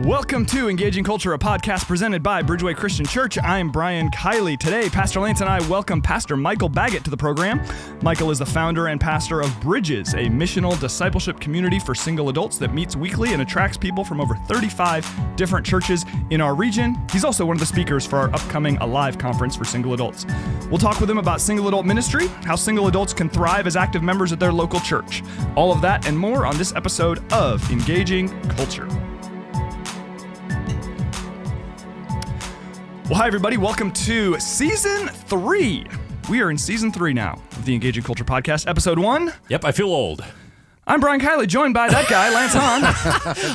Welcome to Engaging Culture, a podcast presented by Bridgeway Christian Church. I'm Brian Kiley. Today, Pastor Lance and I welcome Pastor Michael Baggett to the program. Michael is the founder and pastor of Bridges, a missional discipleship community for single adults that meets weekly and attracts people from over 35 different churches in our region. He's also one of the speakers for our upcoming Alive conference for single adults. We'll talk with him about single adult ministry, how single adults can thrive as active members at their local church. All of that and more on this episode of Engaging Culture. Well, hi, everybody. Welcome to Season 3. We are in Season 3 now of the Engaging Culture Podcast, Episode 1. Yep, I feel old. I'm Brian Kiley, joined by that guy, Lance Hahn.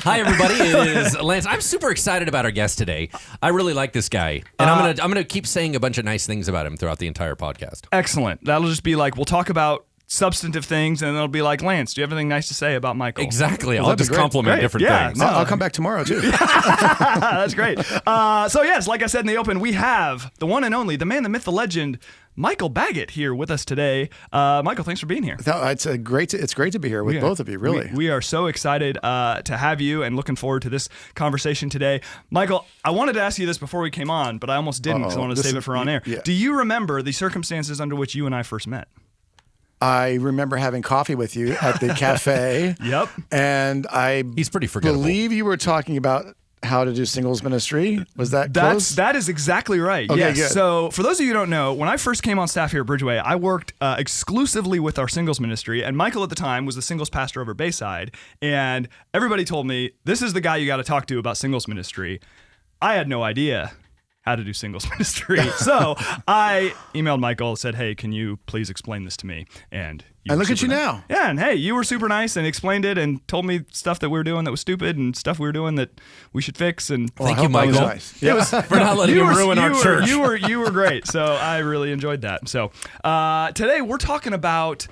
Hi, everybody. It is Lance. I'm super excited about our guest today. I really like this guy, and I'm gonna keep saying a bunch of nice things about him throughout the entire podcast. Excellent. That'll just be like, we'll talk about substantive things, and it'll be like, Lance, do you have anything nice to say about Michael? Exactly. I'll just compliment different things. No, I'll come back tomorrow, too. That's great. So yes, like I said in the open, we have the one and only, the man, the myth, the legend, Michael Baggett here with us today. Michael, thanks for being here. It's great to be here with both of you, really. We are so excited to have you and looking forward to this conversation today. Michael, I wanted to ask you this before we came on, but I almost didn't because I wanted to save it for on air. Yeah. Do you remember the circumstances under which you and I first met? I remember having coffee with you at the cafe. Yep. And He's pretty forgettable. believe you were talking about how to do singles ministry. Was that close? That is exactly right. Okay, yes. good. So for those of you who don't know, when I first came on staff here at Bridgeway, I worked exclusively with our singles ministry, and Michael at the time was the singles pastor over Bayside, and everybody told me, this is the guy you got to talk to about singles ministry. I had no idea how to do singles ministry. So I emailed Michael, said, hey, can you please explain this to me? And look at you now. Yeah, and hey, you were super nice and explained it and told me stuff that we were doing that was stupid and stuff we were doing that we should fix. And Thank you, Michael. Nice. For not letting him ruin our church. You were great. So I really enjoyed that. So today we're talking about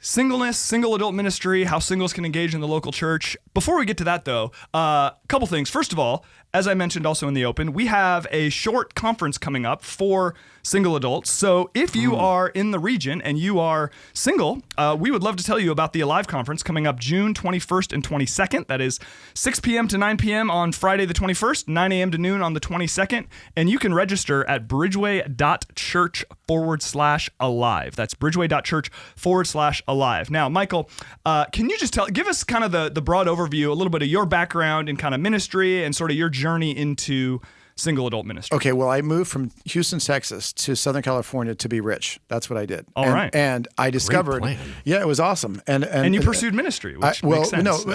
singleness, single adult ministry, how singles can engage in the local church. Before we get to that, though, a couple things. First of all, as I mentioned also in the open, we have a short conference coming up for single adults. So if you are in the region and you are single, we would love to tell you about the Alive conference coming up June 21st and 22nd. That is 6 p.m. to 9 p.m. on Friday the 21st, 9 a.m. to noon on the 22nd. And you can register at bridgeway.church/alive. That's bridgeway.church/alive. Now, Michael, can you just give us kind of the broad overview, a little bit of your background in kind of ministry and sort of your journey into single adult ministry? Okay, well, I moved from Houston, Texas to Southern California to be rich. That's what I did. All right. And I discovered, yeah, it was awesome. And you pursued ministry, which makes sense.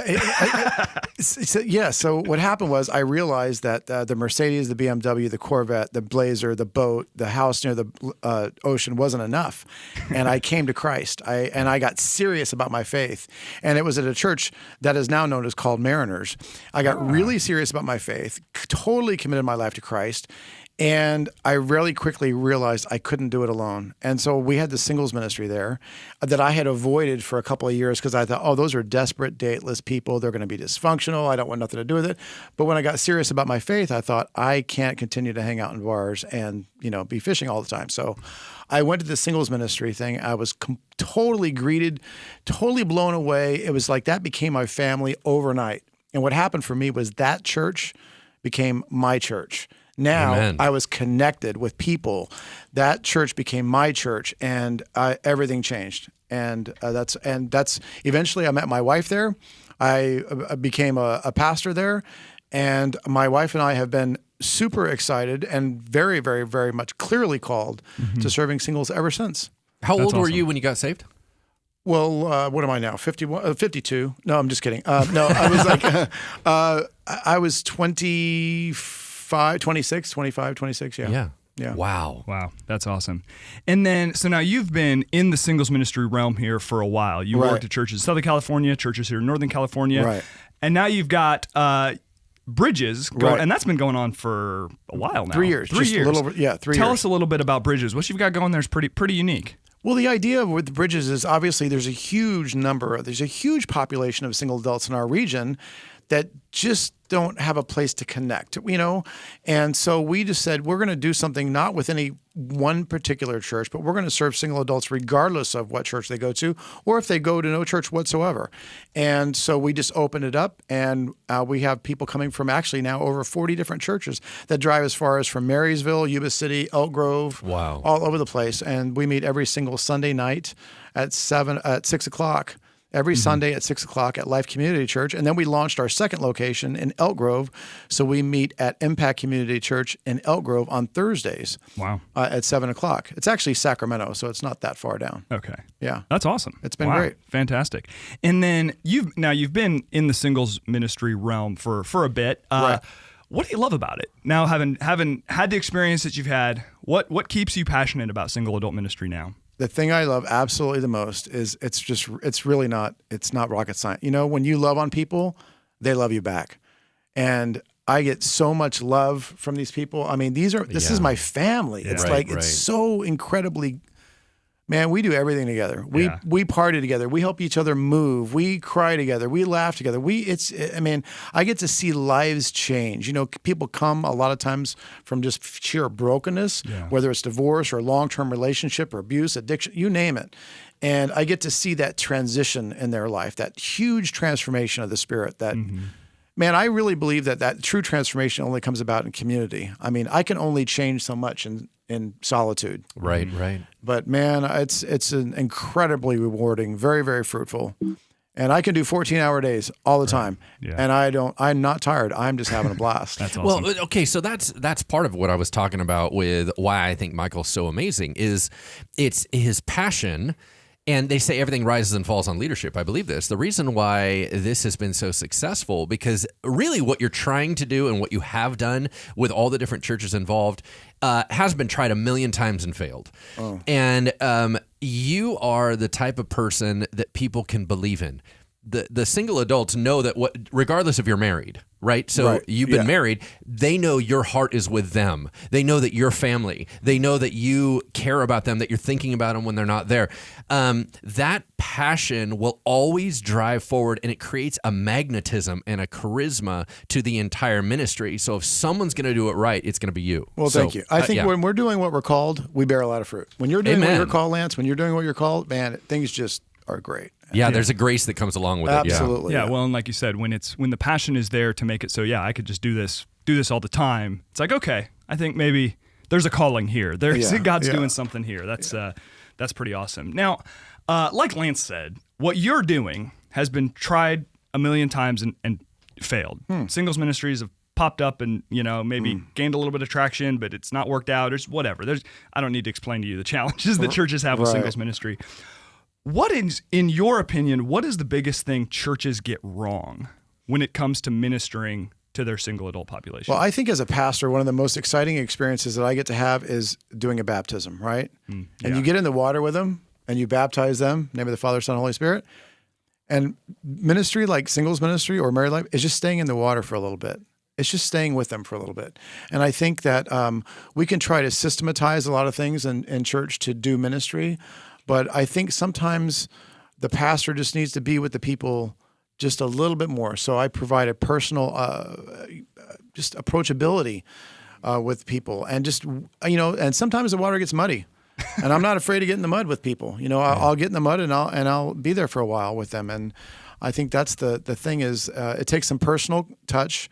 So what happened was I realized that the Mercedes, the BMW, the Corvette, the Blazer, the boat, the house near the ocean wasn't enough. And I came to Christ. I got serious about my faith. And it was at a church that is now known as called Mariners. I got really serious about my faith, totally committed my life to Christ, and I really quickly realized I couldn't do it alone. And so we had the singles ministry there that I had avoided for a couple of years because I thought, oh, those are desperate, dateless people. They're going to be dysfunctional. I don't want nothing to do with it. But when I got serious about my faith, I thought, I can't continue to hang out in bars and, be fishing all the time. So I went to the singles ministry thing. I was totally greeted, totally blown away. It was like that became my family overnight. And what happened for me was that church became my church. Now Amen. I was connected with people. That church became my church, and everything changed. And that's eventually I met my wife there. I became a pastor there, and my wife and I have been super excited and very, very, very much clearly called to serving singles ever since. How old were you when you got saved? Well, what am I now? 52? No, I'm just kidding. No, I was like, I was 25, 26, yeah. Yeah. Wow. That's awesome. And then, so now you've been in the singles ministry realm here for a while. You worked at churches in Southern California, churches here in Northern California. Right. And now you've got Bridges, and that's been going on for a while now. 3 years. 3 years. A little over, 3 years. Tell us a little bit about Bridges. What you've got going there is pretty unique. Well, the idea with Bridges is obviously there's a huge population of single adults in our region that just don't have a place to connect, And so we just said, we're going to do something not with any one particular church, but we're going to serve single adults regardless of what church they go to, or if they go to no church whatsoever. And so we just opened it up, and we have people coming from actually now over 40 different churches that drive as far as from Marysville, Yuba City, Elk Grove, Wow, all over the place. And we meet every single Sunday night at 6 o'clock. Every Sunday at 6 o'clock at Life Community Church. And then we launched our second location in Elk Grove. So we meet at Impact Community Church in Elk Grove on Thursdays. Wow. At 7 o'clock. It's actually Sacramento, so it's not that far down. Okay. Yeah. That's awesome. It's been great. Fantastic. And then you've been in the singles ministry realm for a bit. Right. What do you love about it? Now, having had the experience that you've had, what keeps you passionate about single adult ministry now? The thing I love absolutely the most is it's not rocket science. When you love on people, they love you back. And I get so much love from these people. I mean, this is my family. Yeah. It's Right, it's so incredibly, man, we do everything together. We party together. We help each other move. We cry together. We laugh together. I get to see lives change. People come a lot of times from just sheer brokenness, whether it's divorce or long-term relationship or abuse, addiction, you name it. And I get to see that transition in their life, that huge transformation of the spirit that, man, I really believe that true transformation only comes about in community. I mean, I can only change so much in solitude. right. But man, it's an incredibly rewarding, very, very fruitful. And I can do 14-hour days all the time. Yeah. And I'm not tired. I'm just having a blast. That's awesome. Well, okay, so that's part of what I was talking about with why I think Michael's so amazing is it's his passion. And they say everything rises and falls on leadership. I believe this. The reason why this has been so successful, because really what you're trying to do and what you have done with all the different churches involved has been tried a million times and failed. Oh. And you are the type of person that people can believe in. The single adults know that regardless if you're married, right? So you've been married, they know your heart is with them. They know that you're family. They know that you care about them, that you're thinking about them when they're not there. That passion will always drive forward, and it creates a magnetism and a charisma to the entire ministry. So if someone's going to do it right, it's going to be you. Well, thank you. I think when we're doing what we're called, we bear a lot of fruit. When you're doing what you're called, Lance, when you're doing what you're called, man, things just are great. Yeah, there's a grace that comes along with it. Absolutely. Yeah. Well, and like you said, when the passion is there to make it so, I could just do this all the time. It's like, okay, I think maybe there's a calling here. God's doing something here. That's pretty awesome. Now, like Lance said, what you're doing has been tried a million times and failed. Singles ministries have popped up and maybe gained a little bit of traction, but it's not worked out. Or whatever. I don't need to explain to you the challenges that churches have with singles ministry. What is, in your opinion, what is the biggest thing churches get wrong when it comes to ministering to their single adult population? Well, I think as a pastor, one of the most exciting experiences that I get to have is doing a baptism, right? And you get in the water with them and you baptize them, in the name of the Father, Son, and Holy Spirit. And ministry, like singles ministry or married life, is just staying in the water for a little bit. It's just staying with them for a little bit. And I think that we can try to systematize a lot of things in church to do ministry. But I think sometimes the pastor just needs to be with the people just a little bit more. So I provide a personal just approachability with people. And just, and sometimes the water gets muddy. And I'm not afraid to get in the mud with people. I'll get in the mud and I'll be there for a while with them. And I think that's the thing is it takes some personal touch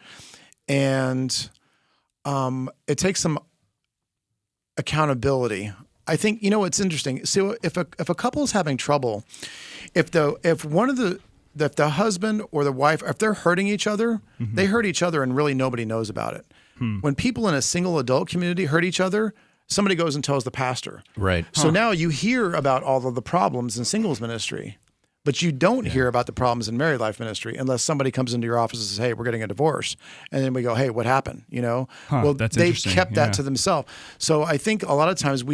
and it takes some accountability. I think it's interesting. So if a couple is having trouble, if the husband or the wife, if they're hurting each other, they hurt each other and really nobody knows about it. When people in a single adult community hurt each other, somebody goes and tells the pastor. Right. So now you hear about all of the problems in singles ministry, but you don't hear about the problems in married life ministry unless somebody comes into your office and says, "Hey, we're getting a divorce." And then we go, "Hey, what happened?" Well, that's they've interesting. kept that to themselves. So I think a lot of times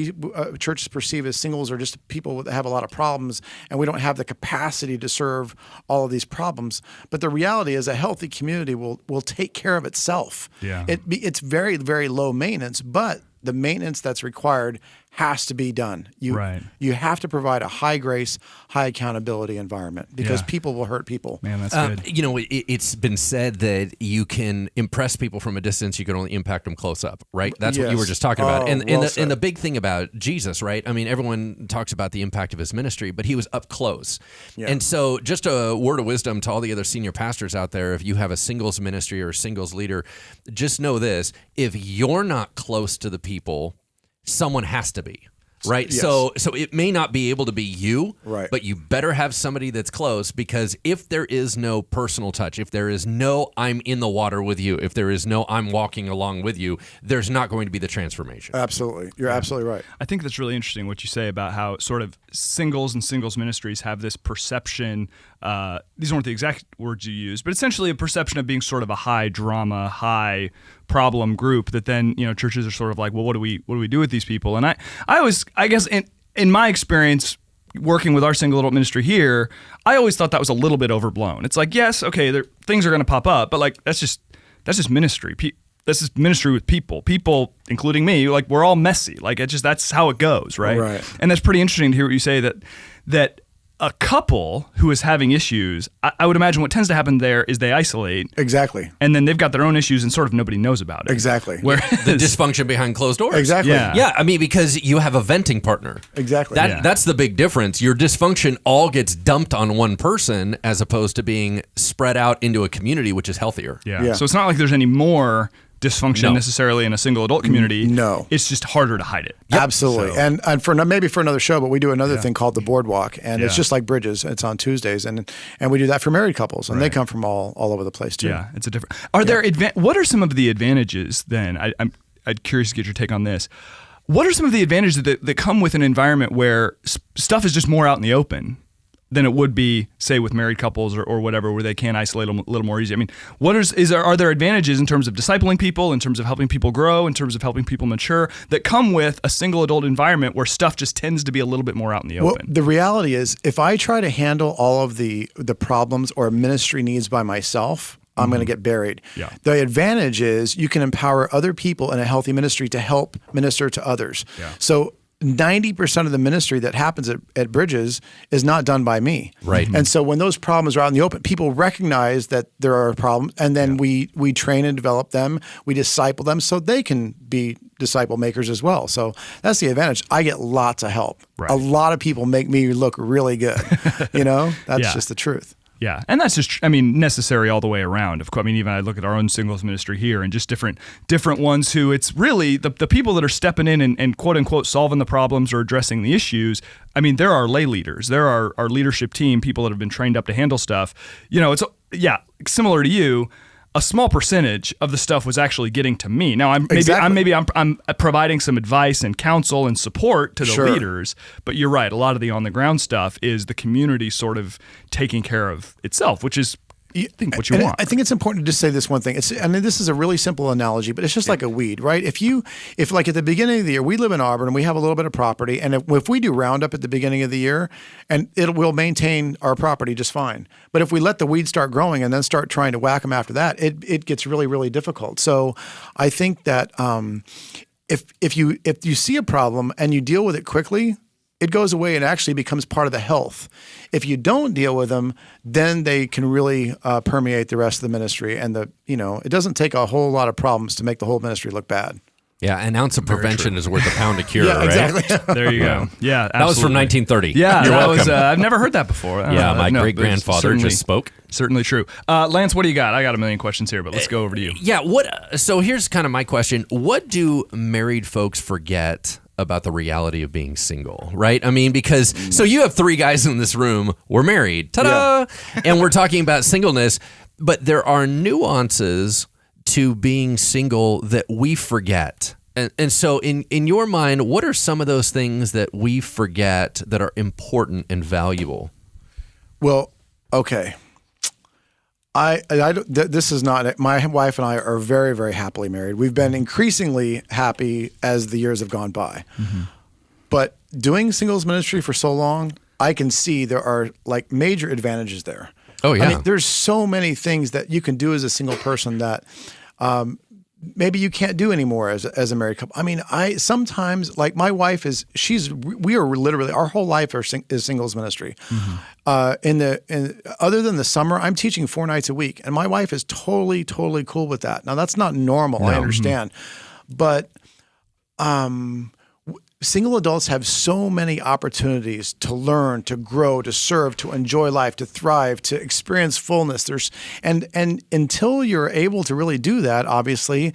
churches perceive as singles are just people that have a lot of problems and we don't have the capacity to serve all of these problems. But the reality is a healthy community will take care of itself. Yeah. It's very, very low maintenance, but the maintenance that's required has to be done. Right. You have to provide a high grace, high accountability environment because people will hurt people. Man, that's good. It's been said that you can impress people from a distance. You can only impact them close up, right? That's what you were just talking about. And the big thing about Jesus, right? I mean, everyone talks about the impact of his ministry, but he was up close. Yeah. And so just a word of wisdom to all the other senior pastors out there, if you have a singles ministry or a singles leader, just know this: if you're not close to the people, someone has to be, right? Yes. So it may not be able to be you, right, but you better have somebody that's close, because if there is no personal touch, if there is no I'm in the water with you, if there is no I'm walking along with you, there's not going to be the transformation. Absolutely. You're absolutely right. I think that's really interesting what you say about how sort of singles and singles ministries have this perception. These weren't the exact words you used, but essentially a perception of being sort of a high drama, high problem group that then, churches are sort of like, well, what do we do with these people? And I guess in my experience working with our single adult ministry here, I always thought that was a little bit overblown. It's like, yes, okay, things are going to pop up, but like that's just ministry. This is ministry with people, including me. Like, we're all messy. Like, that's how it goes, right? Right. And that's pretty interesting to hear what you say that a couple who is having issues, I would imagine what tends to happen there is they isolate. Exactly. And then they've got their own issues and sort of nobody knows about it. Exactly. Whereas, The dysfunction behind closed doors. Exactly. Yeah, I mean, because you have a venting partner. Exactly. That's the big difference. Your dysfunction all gets dumped on one person as opposed to being spread out into a community, which is healthier. Yeah. So it's not like there's any more dysfunction necessarily in a single adult community. No. It's just harder to hide it. Yep. Absolutely. So. And for maybe for another show, but we do another thing called the Boardwalk, and it's just like Bridges. It's on Tuesdays, and we do that for married couples, and they come from all over the place too. Yeah, it's a different. Are there what are some of the advantages then? I'm curious to get your take on this. What are some of the advantages that come with an environment where stuff is just more out in the open than it would be, say, with married couples or whatever, where they can isolate them a little more easy? I mean, are there advantages in terms of discipling people, in terms of helping people grow, in terms of helping people mature, that come with a single adult environment where stuff just tends to be a little bit more out in the open? Well, the reality is, if I try to handle all of the problems or ministry needs by myself, I'm going to get buried. Yeah. The advantage is you can empower other people in a healthy ministry to help minister to others. Yeah. So 90% of the ministry that happens at Bridges is not done by me. Right. And so when those problems are out in the open, people recognize that there are problems, and then we train and develop them, we disciple them so they can be disciple makers as well. So that's the advantage. I get lots of help. Right. A lot of people make me look really good. That's just the truth. Yeah, and that's just, necessary all the way around. Of course, even I look at our own singles ministry here, and just different ones who it's really the people that are stepping in and quote unquote solving the problems or addressing the issues. There are lay leaders, there are our leadership team, people that have been trained up to handle stuff. It's similar to you. A small percentage of the stuff was actually getting to me. Now, I'm providing some advice and counsel and support to the leaders, but you're right. A lot of the on the ground stuff is the community sort of taking care of itself, which is I think what you want. I think it's important to just say this one thing. This is a really simple analogy, but it's just like a weed, right? If like at the beginning of the year, we live in Auburn and we have a little bit of property, and if we do Roundup at the beginning of the year, and we'll maintain our property just fine. But if we let the weeds start growing and then start trying to whack them after that, it gets really, really difficult. So I think that if you see a problem and you deal with it quickly, it goes away and actually becomes part of the health. If you don't deal with them, then they can really permeate the rest of the ministry. And it doesn't take a whole lot of problems to make the whole ministry look bad. Yeah, an ounce of prevention is worth a pound of cure, yeah, right? Exactly. There you go. Yeah, absolutely. That was from 1930. Yeah, You're welcome. was. I've never heard that before. My great-grandfather just spoke. Certainly true. Lance, what do you got? I got a million questions here, but let's go over to you. Yeah, so here's kind of my question. What do married folks forget about the reality of being single, right? Because so you have three guys in this room, we're married, ta-da, and we're talking about singleness, but there are nuances to being single that we forget. And so in your mind, what are some of those things that we forget that are important and valuable? Well, okay. This is not it. My wife and I are very, very happily married. We've been increasingly happy as the years have gone by. Mm-hmm. But doing singles ministry for so long, I can see there are like major advantages there. Oh yeah. There's so many things that you can do as a single person that maybe you can't do anymore as a married couple. I mean, I sometimes, like, my wife we are literally, our whole life is singles ministry. Other than the summer, I'm teaching 4 nights a week, and my wife is totally cool with that. Now, that's not normal. I understand, but single adults have so many opportunities to learn, to grow, to serve, to enjoy life, to thrive, to experience fullness. And until you're able to really do that, obviously,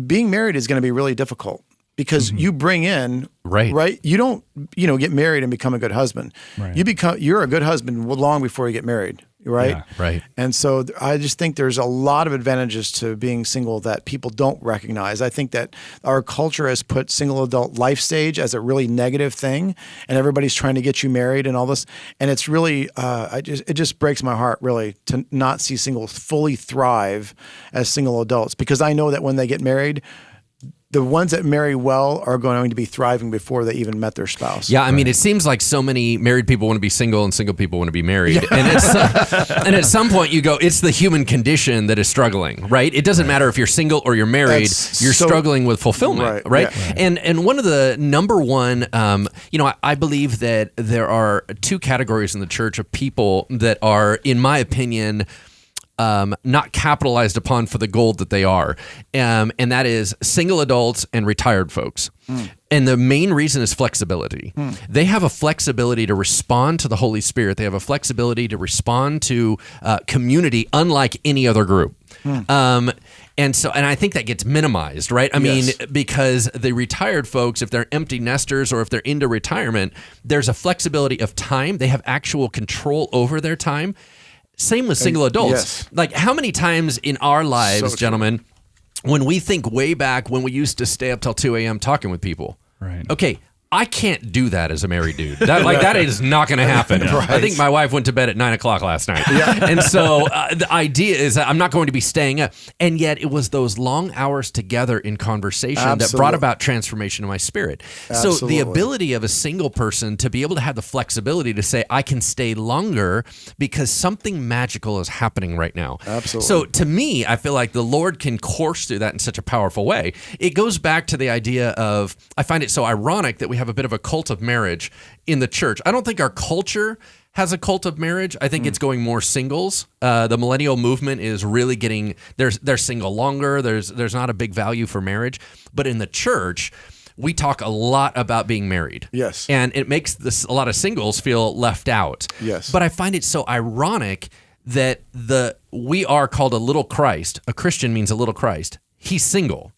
being married is going to be really difficult, because you bring in right. You don't get married and become a good husband. Right. You're a good husband long before you get married. Right. Yeah, right. And so I just think there's a lot of advantages to being single that people don't recognize. I think that our culture has put single adult life stage as a really negative thing, and everybody's trying to get you married and all this. And it's really, it just breaks my heart, really, to not see singles fully thrive as single adults, because I know that when they get married, the ones that marry well are going to be thriving before they even met their spouse. Yeah, I mean, it seems like so many married people want to be single and single people want to be married. Yeah. And at some point you go, it's the human condition that is struggling, right? It doesn't matter if you're single or you're married, you're struggling with fulfillment, right? Yeah. And one of the number one, I believe that there are 2 categories in the church of people that are, in my opinion, not capitalized upon for the gold that they are. And that is single adults and retired folks. And the main reason is flexibility. They have a flexibility to respond to the Holy Spirit. They have a flexibility to respond to community unlike any other group. And I think that gets minimized, right? I mean, because the retired folks, if they're empty nesters or if they're into retirement, there's a flexibility of time. They have actual control over their time. Same with single adults. Yes. Like, how many times in our lives, gentlemen, when we think way back when we used to stay up till 2 a.m. talking with people, right? Okay, I can't do that as a married dude. That is not going to happen. Right. I think my wife went to bed at 9 o'clock last night. Yeah. And so the idea is that I'm not going to be staying up. And yet it was those long hours together in conversation that brought about transformation in my spirit. So the ability of a single person to be able to have the flexibility to say, I can stay longer because something magical is happening right now. Absolutely. So to me, I feel like the Lord can course through that in such a powerful way. It goes back to the idea of, I find it so ironic that we have a bit of a cult of marriage in the church. I don't think our culture has a cult of marriage. I think it's going more singles. The millennial movement is really getting, they're single longer. There's not a big value for marriage. But in the church, we talk a lot about being married. Yes. And it makes a lot of singles feel left out. Yes. But I find it so ironic that we are called a little Christ. A Christian means a little Christ. He's single.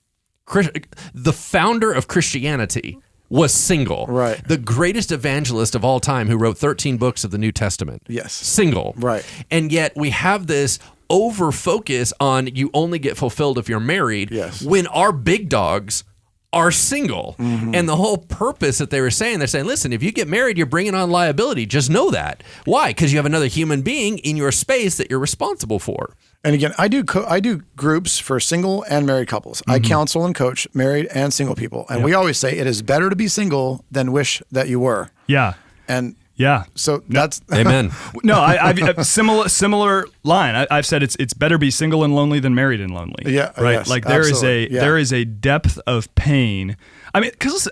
The founder of Christianity was single. Right. The greatest evangelist of all time, who wrote 13 books of the New Testament. Yes. Single. Right. And yet we have this over focus on you only get fulfilled if you're married. Yes. When our big dogs are single. And the whole purpose that they're saying, listen, if you get married, you're bringing on liability. Just know that. Why? Because you have another human being in your space that you're responsible for. And again, I do groups for single and married couples. I counsel and coach married and single people. And we always say it is better to be single than wish that you were. Yeah. And yeah. So that's amen. No, I've similar line. I've said it's better be single and lonely than married and lonely. Yeah. Right. Yes, like there absolutely. there is a depth of pain. I mean, because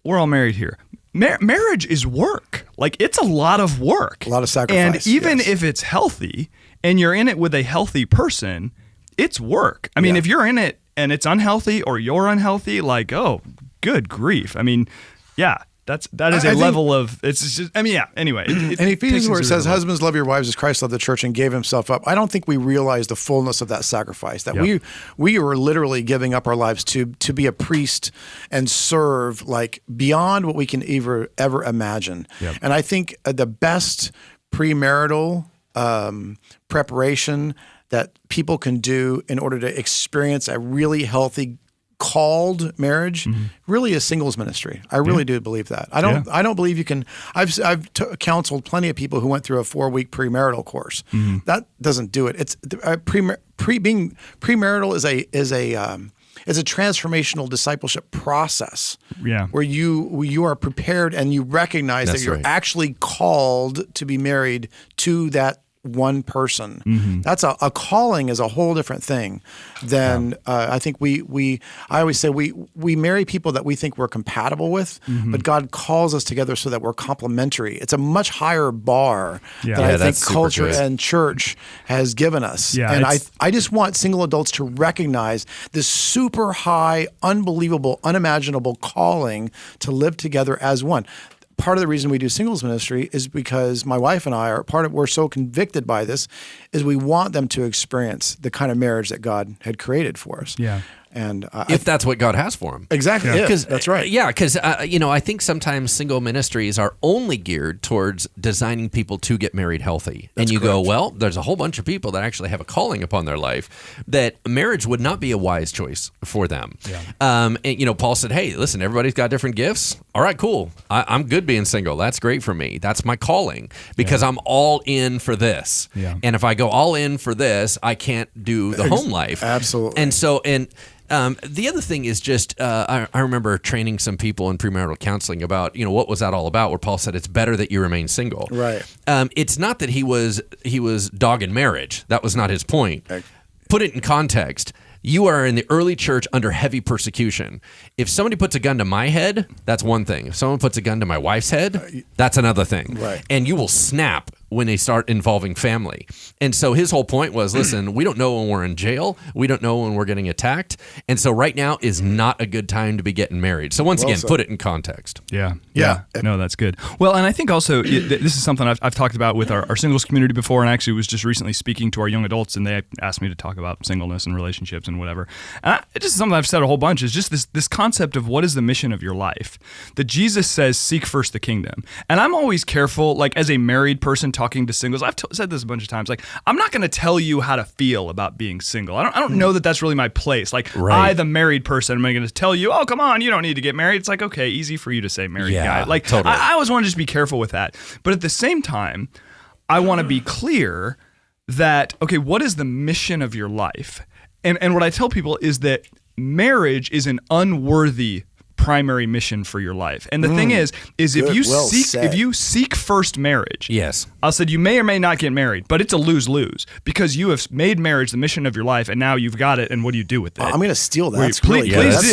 we're all married here. Marriage is work. Like, it's a lot of work. A lot of sacrifice. And even if it's healthy and you're in it with a healthy person, it's work. I mean, if you're in it and it's unhealthy or you're unhealthy, like, oh, good grief. I mean, yeah. That is a level of, it's just, I mean, yeah, anyway. And Ephesians, where it says, husbands, love your wives as Christ loved the church and gave himself up. I don't think we realize the fullness of that sacrifice, that we were literally giving up our lives to be a priest and serve, like, beyond what we can ever imagine. Yep. And I think the best premarital preparation that people can do in order to experience a really healthy, called marriage really is singles ministry. I really do believe that. I don't believe you can. I've counseled plenty of people who went through a 4-week premarital course. That doesn't do it. It's being premarital is a transformational discipleship process. Yeah. Where you are prepared and you recognize that you're actually called to be married to that one person. That's a calling is a whole different thing than I think I always say we marry people that we think we're compatible with, but God calls us together so that we're complementary. It's a much higher bar that I think culture and church has given us. Yeah, and I just want single adults to recognize this super high, unbelievable, unimaginable calling to live together as one. Part of the reason we do singles ministry is because my wife and I we're so convicted by this, is we want them to experience the kind of marriage that God had created for us. Yeah. And if that's what God has for them. Exactly. Yeah. That's right. Yeah, because, I think sometimes single ministries are only geared towards designing people to get married healthy. That's and you correct. Go, well, there's a whole bunch of people that actually have a calling upon their life that marriage would not be a wise choice for them. Yeah. And, Paul said, hey, listen, everybody's got different gifts. All right, cool. I'm good being single. That's great for me. That's my calling because I'm all in for this. Yeah. And if I go all in for this, I can't do the home life. Absolutely. And so, the other thing is just, I remember training some people in premarital counseling about, what was that all about? Where Paul said it's better that you remain single. Right. It's not that he was dogging marriage. That was not his point. Put it in context. You are in the early church under heavy persecution. If somebody puts a gun to my head, that's one thing. If someone puts a gun to my wife's head, that's another thing. Right. And you will snap when they start involving family. And so his whole point was, listen, we don't know when we're in jail. We don't know when we're getting attacked. And so right now is not a good time to be getting married. So once again, put it in context. Yeah. No, that's good. Well, and I think also this is something I've talked about with our singles community before, and I actually was just recently speaking to our young adults, and they asked me to talk about singleness and relationships and whatever. And it's just something I've said a whole bunch, is just this concept of what is the mission of your life. That Jesus says, seek first the kingdom. And I'm always careful, like as a married person talking to singles, I've said this a bunch of times, like I'm not going to tell you how to feel about being single. I don't know that that's really my place. Like I, the married person, am going to tell you, oh, come on, you don't need to get married. It's like, okay, easy for you to say married guy. Like totally. I always want to just be careful with that. But at the same time, I want to be clear that, okay, what is the mission of your life? And what I tell people is that marriage is an unworthy primary mission for your life. And the thing is if you seek first marriage, yes, I said you may or may not get married, but it's a lose-lose because you have made marriage the mission of your life, and now you've got it. And what do you do with it? I'm going to steal that. Please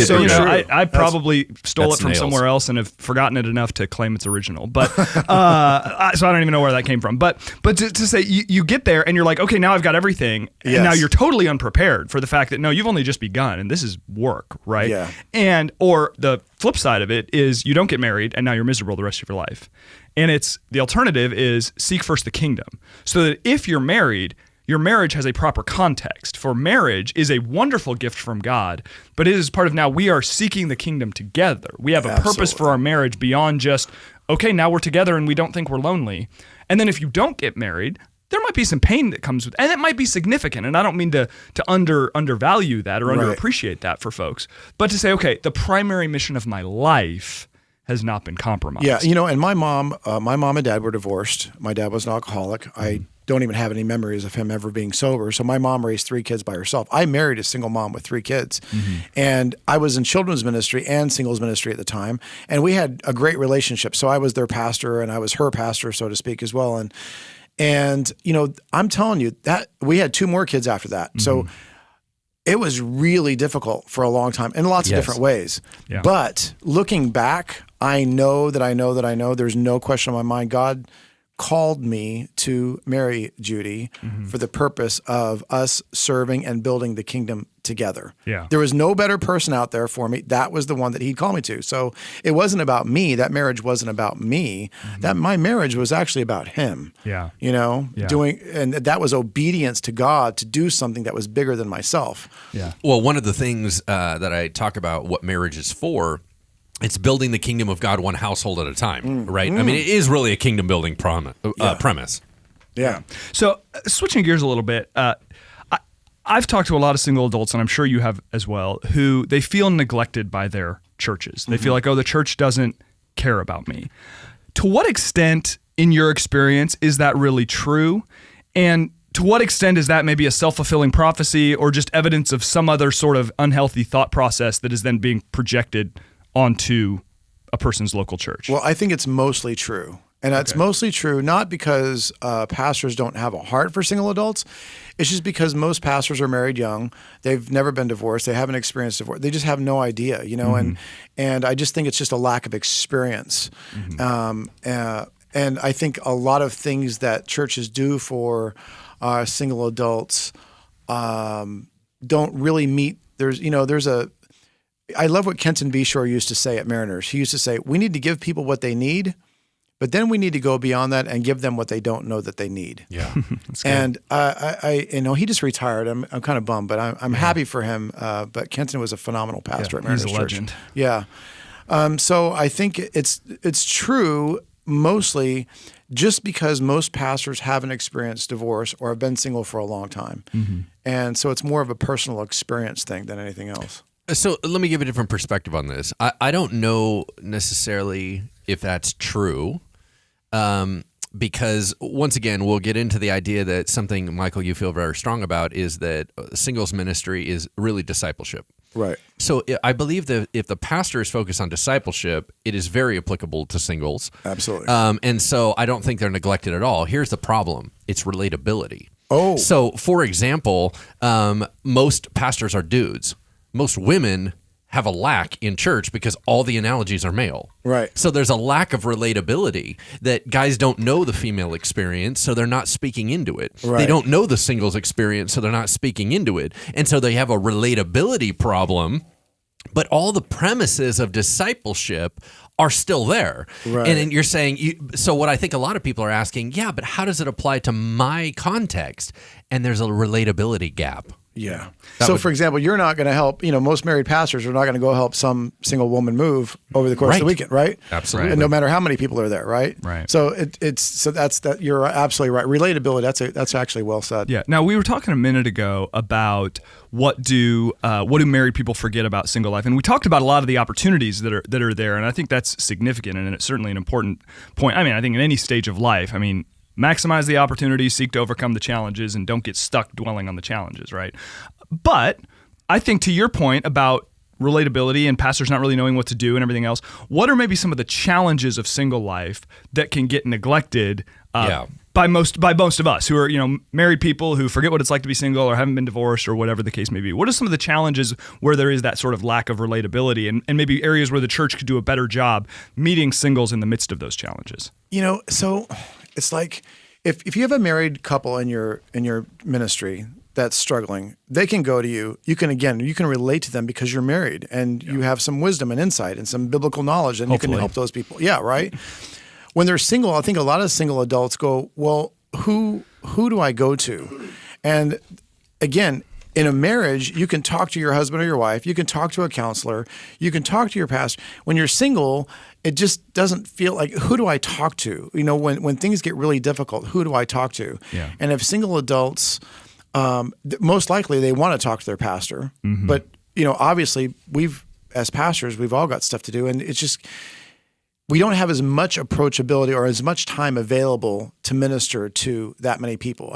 do. So, I probably stole it from somewhere else and have forgotten it enough to claim it's original. But so I don't even know where that came from. But to say you get there and you're like, okay, now I've got everything, and now you're totally unprepared for the fact that no, you've only just begun, and this is work, right? Yeah. And or the flip side of it is you don't get married and now you're miserable the rest of your life. And it's the alternative is seek first the kingdom. So that if you're married, your marriage has a proper context. For marriage is a wonderful gift from God, but it is part of now we are seeking the kingdom together. We have a purpose for our marriage beyond just, okay, now we're together and we don't think we're lonely. And then if you don't get married, there might be some pain that comes with, and it might be significant. And I don't mean to undervalue that or underappreciate that for folks, but to say, okay, the primary mission of my life has not been compromised. Yeah, and my mom and dad were divorced. My dad was an alcoholic. I don't even have any memories of him ever being sober. So my mom raised 3 kids by herself. I married a single mom with 3 kids. And I was in children's ministry and singles ministry at the time. And we had a great relationship. So I was their pastor and I was her pastor, so to speak, as well. And I'm telling you that we had 2 more kids after that. So it was really difficult for a long time in lots of different ways. Yeah. But looking back, I know there's no question in my mind. God called me to marry Judy for the purpose of us serving and building the kingdom together. Yeah. There was no better person out there for me. That was the one that he'd call me to. So it wasn't about me. That marriage wasn't about me. That my marriage was actually about him. Yeah. And that was obedience to God to do something that was bigger than myself. Yeah. Well, one of the things that I talk about what marriage is for, it's building the kingdom of God one household at a time, right? I mean, it is really a kingdom building premise. Yeah. So switching gears a little bit, I've talked to a lot of single adults, and I'm sure you have as well, who they feel neglected by their churches. They feel like, oh, the church doesn't care about me. To what extent, in your experience, is that really true? And to what extent is that maybe a self-fulfilling prophecy or just evidence of some other sort of unhealthy thought process that is then being projected onto a person's local church? Well, I think it's mostly true. And that's mostly true, not because pastors don't have a heart for single adults. It's just because most pastors are married young. They've never been divorced. They haven't experienced divorce. They just have no idea, and I just think it's just a lack of experience. And I think a lot of things that churches do for single adults don't really meet. I love what Kenton B. Shore used to say at Mariners. He used to say, we need to give people what they need, but then we need to go beyond that and give them what they don't know that they need. Yeah. And I he just retired. I'm kind of bummed, but I'm happy for him. But Kenton was a phenomenal pastor at Mariners he's a Church. legend. Yeah. So I think it's true mostly just because most pastors haven't experienced divorce or have been single for a long time. And so it's more of a personal experience thing than anything else. So let me give a different perspective on this. I don't know necessarily if that's true. Because once again, we'll get into the idea that something, Michael, you feel very strong about is that singles ministry is really discipleship. Right. So I believe that if the pastor is focused on discipleship, it is very applicable to singles. Absolutely. And so I don't think they're neglected at all. Here's the problem. It's relatability. Oh. So for example, most pastors are dudes. Most women have a lack in church because all the analogies are male. Right. So there's a lack of relatability that guys don't know the female experience, so they're not speaking into it. Right. They don't know the singles experience, so they're not speaking into it. And so they have a relatability problem, but all the premises of discipleship are still there. Right. And you're saying, so what I think a lot of people are asking, yeah, but how does it apply to my context? And there's a relatability gap. Yeah. So, for example, you're not going to help, most married pastors are not going to go help some single woman move over the course of the weekend, right? Absolutely. And no matter how many people are there, right? Right. So you're absolutely right. Relatability, that's actually well said. Yeah. Now, we were talking a minute ago about what do married people forget about single life, and we talked about a lot of the opportunities that are there, and I think that's significant, and it's certainly an important point. I mean, I think in any stage of life, maximize the opportunities, seek to overcome the challenges, and don't get stuck dwelling on the challenges, right? But I think to your point about relatability and pastors not really knowing what to do and everything else, what are maybe some of the challenges of single life that can get neglected by most of us who are, married people who forget what it's like to be single or haven't been divorced or whatever the case may be? What are some of the challenges where there is that sort of lack of relatability and maybe areas where the church could do a better job meeting singles in the midst of those challenges? So it's like if you have a married couple in your ministry that's struggling, they can go to you. You can relate to them because you're married and you have some wisdom and insight and some biblical knowledge, and Hopefully. you can help those people. Yeah, right. When they're single, I think a lot of single adults go, well, who do I go to? And again, in a marriage, you can talk to your husband or your wife. You can talk to a counselor. You can talk to your pastor. When you're single, it just doesn't feel like, who do I talk to? When things get really difficult, who do I talk to? Yeah. And if single adults, most likely they want to talk to their pastor. Mm-hmm. But, obviously as pastors, we've all got stuff to do. And it's just, we don't have as much approachability or as much time available to minister to that many people.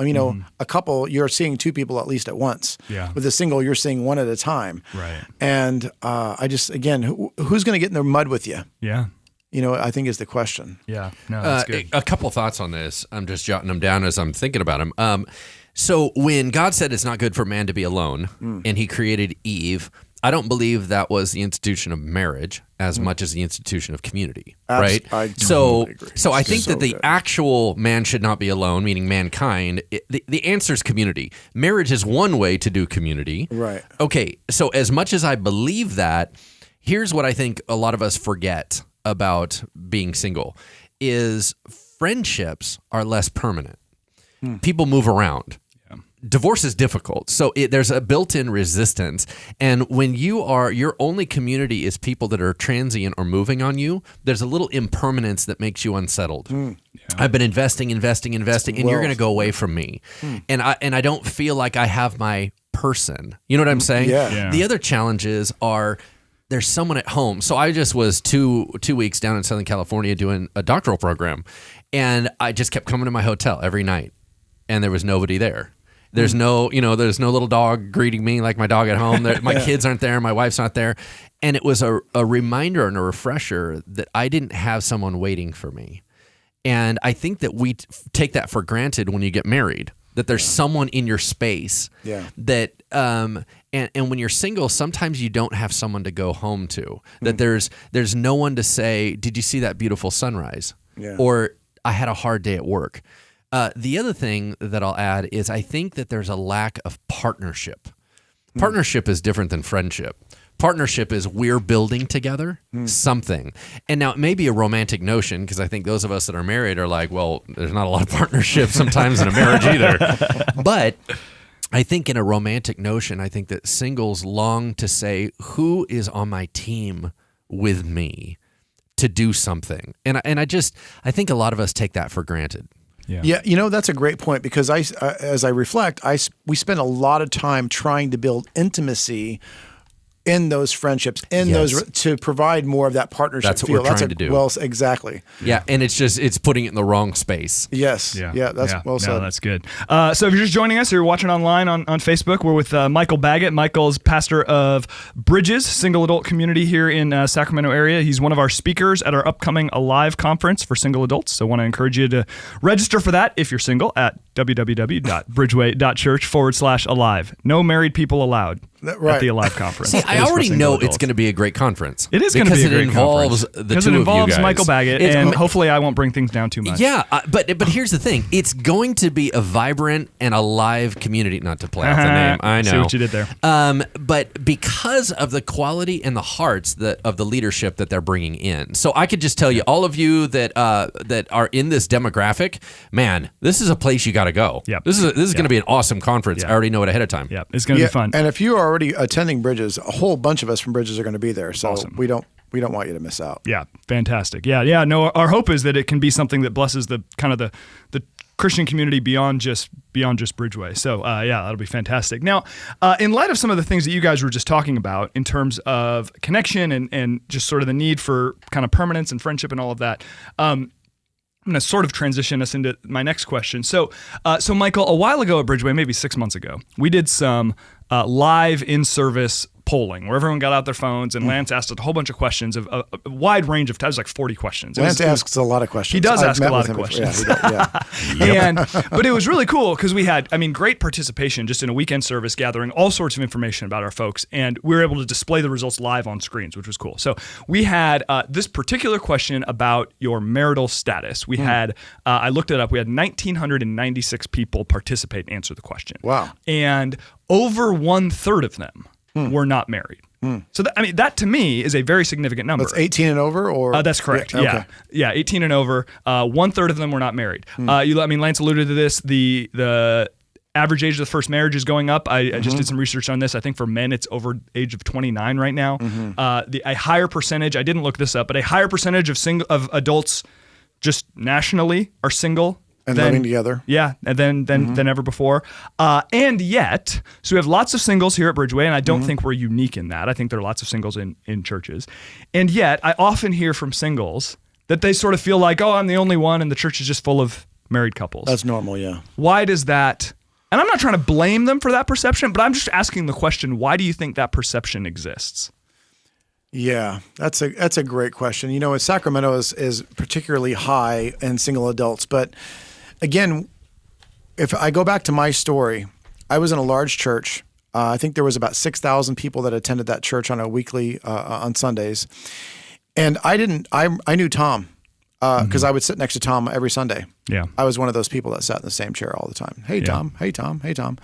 A couple, you're seeing two people at least at once. Yeah. With a single, you're seeing one at a time. Right. And who's going to get in the mud with you? Yeah. I think is the question. Yeah. No, that's good. A couple thoughts on this. I'm just jotting them down as I'm thinking about them. So when God said it's not good for man to be alone, and he created Eve, I don't believe that was the institution of marriage as much as the institution of community, right? I totally agree. So I think that the good. actual man should not be alone, meaning mankind. The answer is community. Marriage is one way to do community. Right. Okay, so as much as I believe that, here's what I think a lot of us forget about being single is friendships are less permanent. People move around. Divorce is difficult, so there's a built-in resistance. And when your only community is people that are transient or moving on you, there's a little impermanence that makes you unsettled. Yeah. I've been investing, and you're going to go away from me. And I don't feel like I have my person. You know what I'm saying? Yeah. The other challenges are there's someone at home. So I just was two weeks down in Southern California doing a doctoral program, and I just kept coming to my hotel every night, and there was nobody there. There's no little dog greeting me like my dog at home. My kids aren't there. My wife's not there. And it was a reminder and a refresher that I didn't have someone waiting for me. And I think that we take that for granted when you get married, that there's someone in your space that, and when you're single, sometimes you don't have someone to go home to, that there's no one to say, did you see that beautiful sunrise? Or I had a hard day at work. The other thing that I'll add is I think that there's a lack of partnership. Partnership is different than friendship. Partnership is we're building together something. And now it may be a romantic notion, because I think those of us that are married are like, well, there's not a lot of partnership sometimes in a marriage either. But I think in a romantic notion, I think that singles long to say, who is on my team with me to do something? And I think a lot of us take that for granted. Yeah, that's a great point, because as I reflect, we spend a lot of time trying to build intimacy in those friendships, those to provide more of that partnership. That's what we're trying to do. Well, exactly. Yeah, and it's putting it in the wrong space. Yes. Yeah. That's well said. No, that's good. So if you're just joining us, or you're watching online on Facebook, we're with Michael Baggett. Michael's pastor of Bridges, single adult community here in Sacramento area. He's one of our speakers at our upcoming Alive conference for single adults. So I want to encourage you to register for that if you're single at www.bridgeway.church/alive. No married people allowed. At the Alive conference. See, I already know it's going to be a great conference. It is going to be a great conference. Because it involves Michael Baggett, and hopefully I won't bring things down too much. Yeah, but here's the thing. It's going to be a vibrant and alive community. Not to play off the name, I know. See what you did there. But because of the quality and the hearts of the leadership that they're bringing in. So I could just tell you, all of you that are in this demographic, man, this is a place you got to go. Yep. This is going to be an awesome conference. I already know it ahead of time. Yeah, it's going to be fun. And if you are already attending Bridges, a whole bunch of us from Bridges are going to be there. So awesome. we don't want you to miss out. Yeah, fantastic. Yeah. No, our hope is that it can be something that blesses the Christian community beyond just Bridgeway. So that'll be fantastic. Now, in light of some of the things that you guys were just talking about in terms of connection and just sort of the need for kind of permanence and friendship and all of that, I'm going to sort of transition us into my next question. So Michael, a while ago at Bridgeway, maybe 6 months ago, we did some live in-service polling where everyone got out their phones, and Lance asked a whole bunch of questions of a wide range of times, like 40 questions. Lance asks a lot of questions. He does ask a lot of questions. But it was really cool because we had, great participation just in a weekend service, gathering all sorts of information about our folks, and we were able to display the results live on screens, which was cool. So we had this particular question about your marital status. We had, I looked it up, we had 1,996 people participate and answer the question. Wow. And over 1/3 of them were not married. So that to me is a very significant number. That's 18 and over, or that's correct. Yeah, yeah, 18 and over. 1/3 of them were not married. Lance alluded to this. The average age of the first marriage is going up. I just did some research on this. I think for men it's over age of 29 right now. A higher percentage. I didn't look this up, but a higher percentage of adults just nationally are single. And living together. Yeah, than ever before. And yet, so we have lots of singles here at Bridgeway, and I don't think we're unique in that. I think there are lots of singles in churches. And yet, I often hear from singles that they sort of feel like, oh, I'm the only one, and the church is just full of married couples. That's normal, yeah. Why does that, and I'm not trying to blame them for that perception, but I'm just asking the question, why do you think that perception exists? Yeah, that's a great question. Sacramento is particularly high in single adults, but again, if I go back to my story, I was in a large church. I think there was about 6,000 people that attended that church on a weekly, on Sundays. And I knew Tom because I would sit next to Tom every Sunday. Yeah. I was one of those people that sat in the same chair all the time. Hey, Tom, hey, Tom, hey, Tom.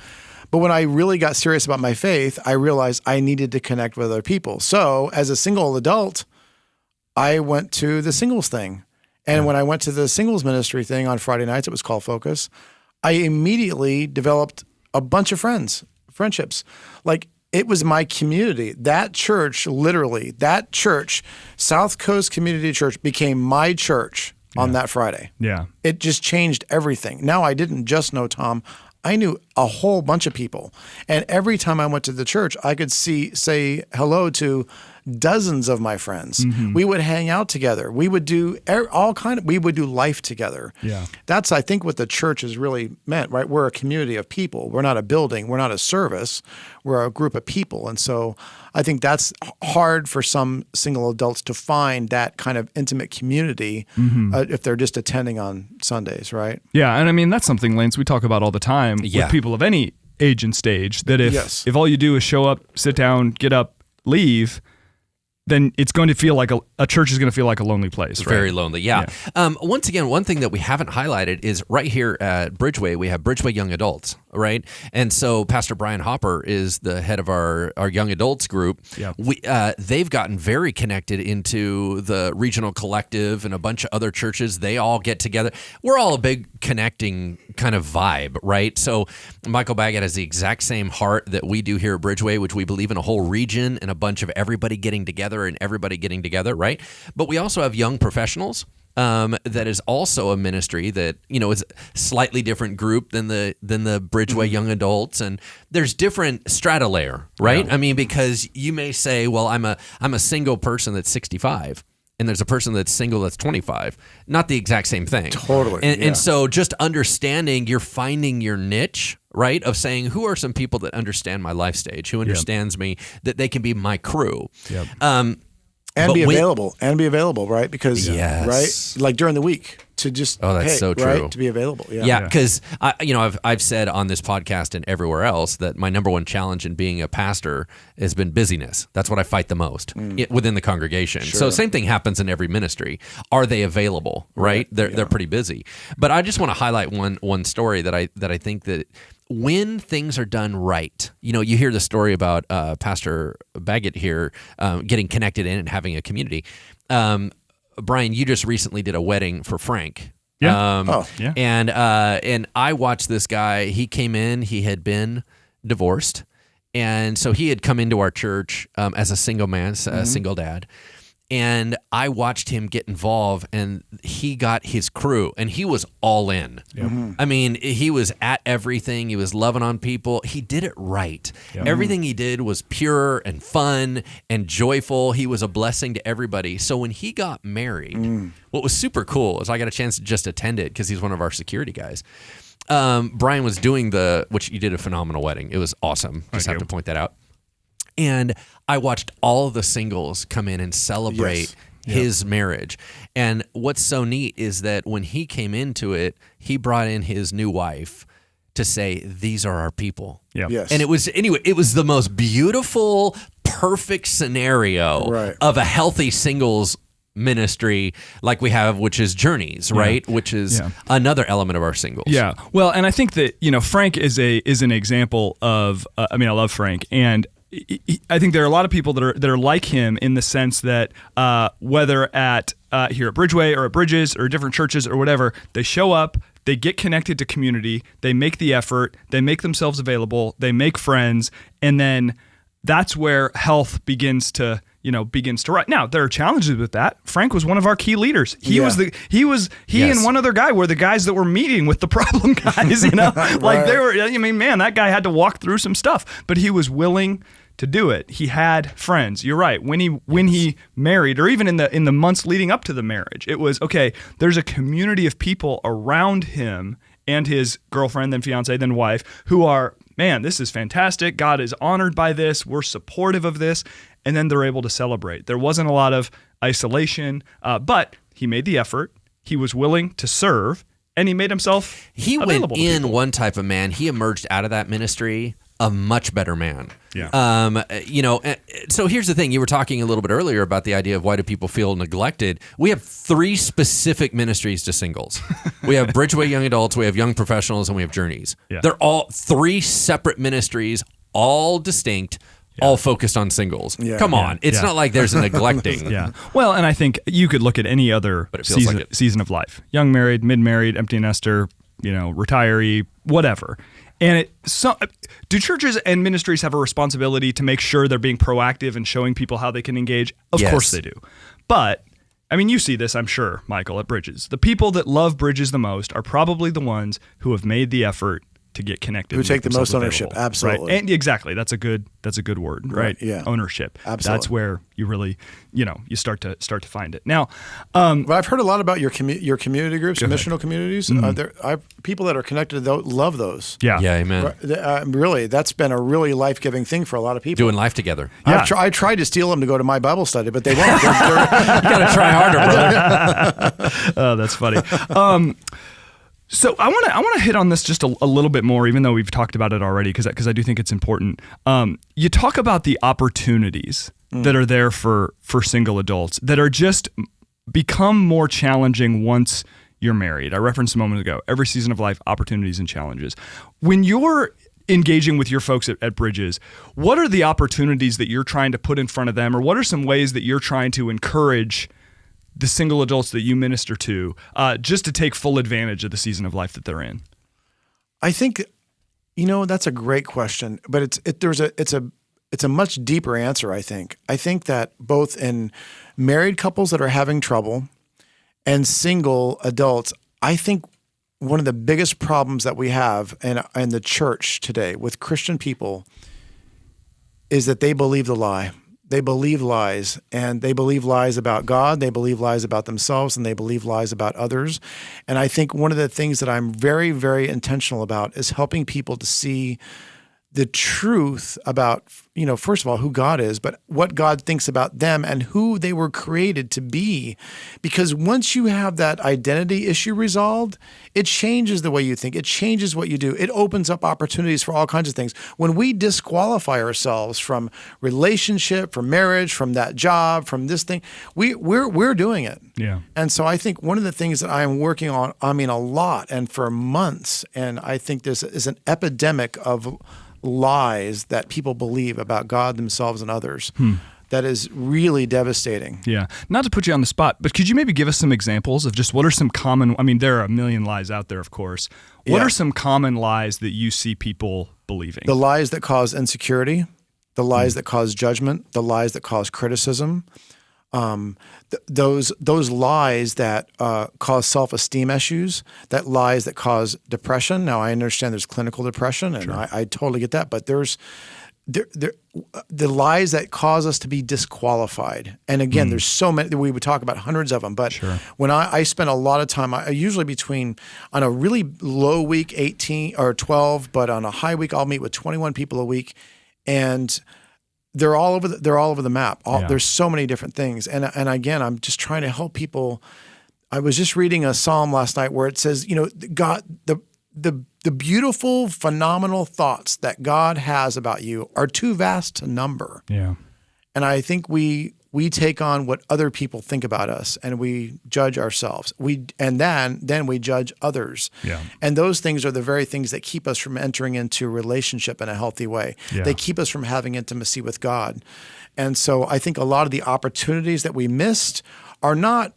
But when I really got serious about my faith, I realized I needed to connect with other people. So as a single adult, I went to the singles thing. And when I went to the singles ministry thing on Friday nights, it was called Focus, I immediately developed a bunch of friendships. Like, it was my community. That church, South Coast Community Church, became my church on that Friday. Yeah. It just changed everything. Now, I didn't just know Tom. I knew a whole bunch of people. And every time I went to the church, I could say hello to dozens of my friends. Mm-hmm. We would hang out together. We would do we would do life together. Yeah. That's, I think, what the church is really meant, right? We're a community of people. We're not a building. We're not a service. We're a group of people. And so I think that's hard for some single adults to find that kind of intimate community if they're just attending on Sundays, right? Yeah, and I mean, that's something, Lance, we talk about all the time Yeah. with people of any age and stage, that Yes. if all you do is show up, sit down, get up, leave, then it's going to feel like a church is going to feel like a lonely place, right? Very lonely, yeah. Once again, one thing that we haven't highlighted is right here at Bridgeway, we have Bridgeway Young Adults, right? And so Pastor Brian Hopper is the head of our young adults group. Yeah. They've gotten very connected into the regional collective and a bunch of other churches. They all get together. We're all a big connecting kind of vibe, right? So Michael Baggett has the exact same heart that we do here at Bridgeway, which we believe in a whole region and a bunch of everybody getting together and everybody getting together, right? But we also have young professionals. That is also a ministry that, is a slightly different group than the Bridgeway Young Adults, and there's different strata layer, right? Yeah. I mean, because you may say, well, I'm a single person that's 65, and there's a person that's single that's 25. Not the exact same thing. Totally. And so just understanding, you're finding your niche, right? Of saying, who are some people that understand my life stage, who understands me, that they can be my crew. Yep. And be available, right? Because, Yes. right? Like during the week to just, Oh, that's so true. right? To be available. Yeah. Yeah, because I've said on this podcast and everywhere else that my number one challenge in being a pastor has been busyness. That's what I fight the most within the congregation. So same thing happens in every ministry. Are they available? Right? They're pretty busy. But I just want to highlight one story that I think that when things are done right, you hear the story about Pastor Baggett here getting connected in and having a community. Brian, you just recently did a wedding for Frank. Yeah. Yeah. And I watched this guy. He came in. He had been divorced, and so he had come into our church as a single man, a single dad. And I watched him get involved, and he got his crew, and he was all in. I mean, he was at everything. He was loving on people. He did it right. Everything he did was pure and fun and joyful. He was a blessing to everybody. So when he got married, what was super cool is I got a chance to just attend it because he's one of our security guys. Brian was doing which you did a phenomenal wedding. It was awesome. Just have to point that out. And I watched all of the singles come in and celebrate his marriage. And what's so neat is that when he came into it, he brought in his new wife to say, these are our people. Yeah. Yes. And it was the most beautiful, perfect scenario of a healthy singles ministry like we have, which is Journeys, right? Which is another element of our singles. Yeah. Well, and I think that, Frank is an example of, I love Frank, and I think there are a lot of people that are like him in the sense that whether at here at Bridgeway or at Bridges or different churches or whatever, they show up, they get connected to community, they make the effort, they make themselves available, they make friends, and then that's where health begins to run. Now, there are challenges with that. Frank was one of our key leaders. He and one other guy were the guys that were meeting with the problem guys, like they were, that guy had to walk through some stuff, but he was willing to do it. He had friends. You're right. When he married, or even in the months leading up to the marriage, it was, okay, there's a community of people around him and his girlfriend, then fiance, then wife, who are, man, this is fantastic. God is honored by this. We're supportive of this. And then they're able to celebrate. There wasn't a lot of isolation, but he made the effort. He was willing to serve, and he made himself available went in to one type of man. He emerged out of that ministry a much better man. Yeah. So here's the thing. You were talking a little bit earlier about the idea of why do people feel neglected. We have 3 specific ministries to singles. We have Bridgeway Young Adults, we have Young Professionals, and we have Journeys. Yeah. They're all 3 separate ministries, all distinct, all focused on singles. Come on. It's not like there's a neglecting. Yeah. Well, and I think you could look at any other season of life. Young married, mid-married, empty nester, retiree, whatever. And do churches and ministries have a responsibility to make sure they're being proactive and showing people how they can engage? Of course they do. But, you see this, I'm sure, Michael, at Bridges. The people that love Bridges the most are probably the ones who have made the effort to get connected. Who and take make the most themselves ownership. available, Absolutely. right? And exactly, that's a good word, right? Yeah. Ownership. Absolutely. That's where you really, you start to find it. Now, But I've heard a lot about your community groups, missional communities. People that are connected to those love those. yeah. Amen. Really, that's been a really life-giving thing for a lot of people. Doing life together. Yeah. I tried to steal them to go to my Bible study, but they won't. You got to try harder, brother. Oh, that's funny. So I want to hit on this just a little bit more, even though we've talked about it already, because I do think it's important. You talk about the opportunities that are there for single adults that are just become more challenging once you're married. I referenced a moment ago, every season of life, opportunities and challenges. When you're engaging with your folks at Bridges, what are the opportunities that you're trying to put in front of them, or what are some ways that you're trying to encourage the single adults that you minister to, just to take full advantage of the season of life that they're in? I think, that's a great question, but it's a much deeper answer. I think that both in married couples that are having trouble and single adults, I think one of the biggest problems that we have in the church today with Christian people is that they believe the lie. They believe lies, and they believe lies about God, they believe lies about themselves, and they believe lies about others. And I think one of the things that I'm very, very intentional about is helping people to see the truth about, first of all, who God is, but what God thinks about them and who they were created to be. Because once you have that identity issue resolved, it changes the way you think. It changes what you do. It opens up opportunities for all kinds of things. When we disqualify ourselves from relationship, from marriage, from that job, from this thing, we're doing it. Yeah. And so I think one of the things that I am working on, a lot and for months, and I think this is an epidemic of lies that people believe about God, themselves, and others. That is really devastating. Yeah. Not to put you on the spot, but could you maybe give us some examples of just what are some common, there are a million lies out there, of course. What are some common lies that you see people believing? The lies that cause insecurity, the lies that cause judgment, the lies that cause criticism, those lies that cause self-esteem issues, that lies that cause depression. Now, I understand there's clinical depression, and I totally get that, but there's the lies that cause us to be disqualified. And again, there's so many, we would talk about hundreds of them, but when I spend a lot of time, I usually on a really low week, 18 or 12, but on a high week, I'll meet with 21 people a week, and they're all over the map. There's so many different things. And again, I'm just trying to help people. I was just reading a psalm last night where it says, God, the beautiful, phenomenal thoughts that God has about you are too vast to number. Yeah. And I think we take on what other people think about us, and we judge ourselves. Then we judge others. Yeah. And those things are the very things that keep us from entering into a relationship in a healthy way. Yeah. They keep us from having intimacy with God. And so I think a lot of the opportunities that we missed are not,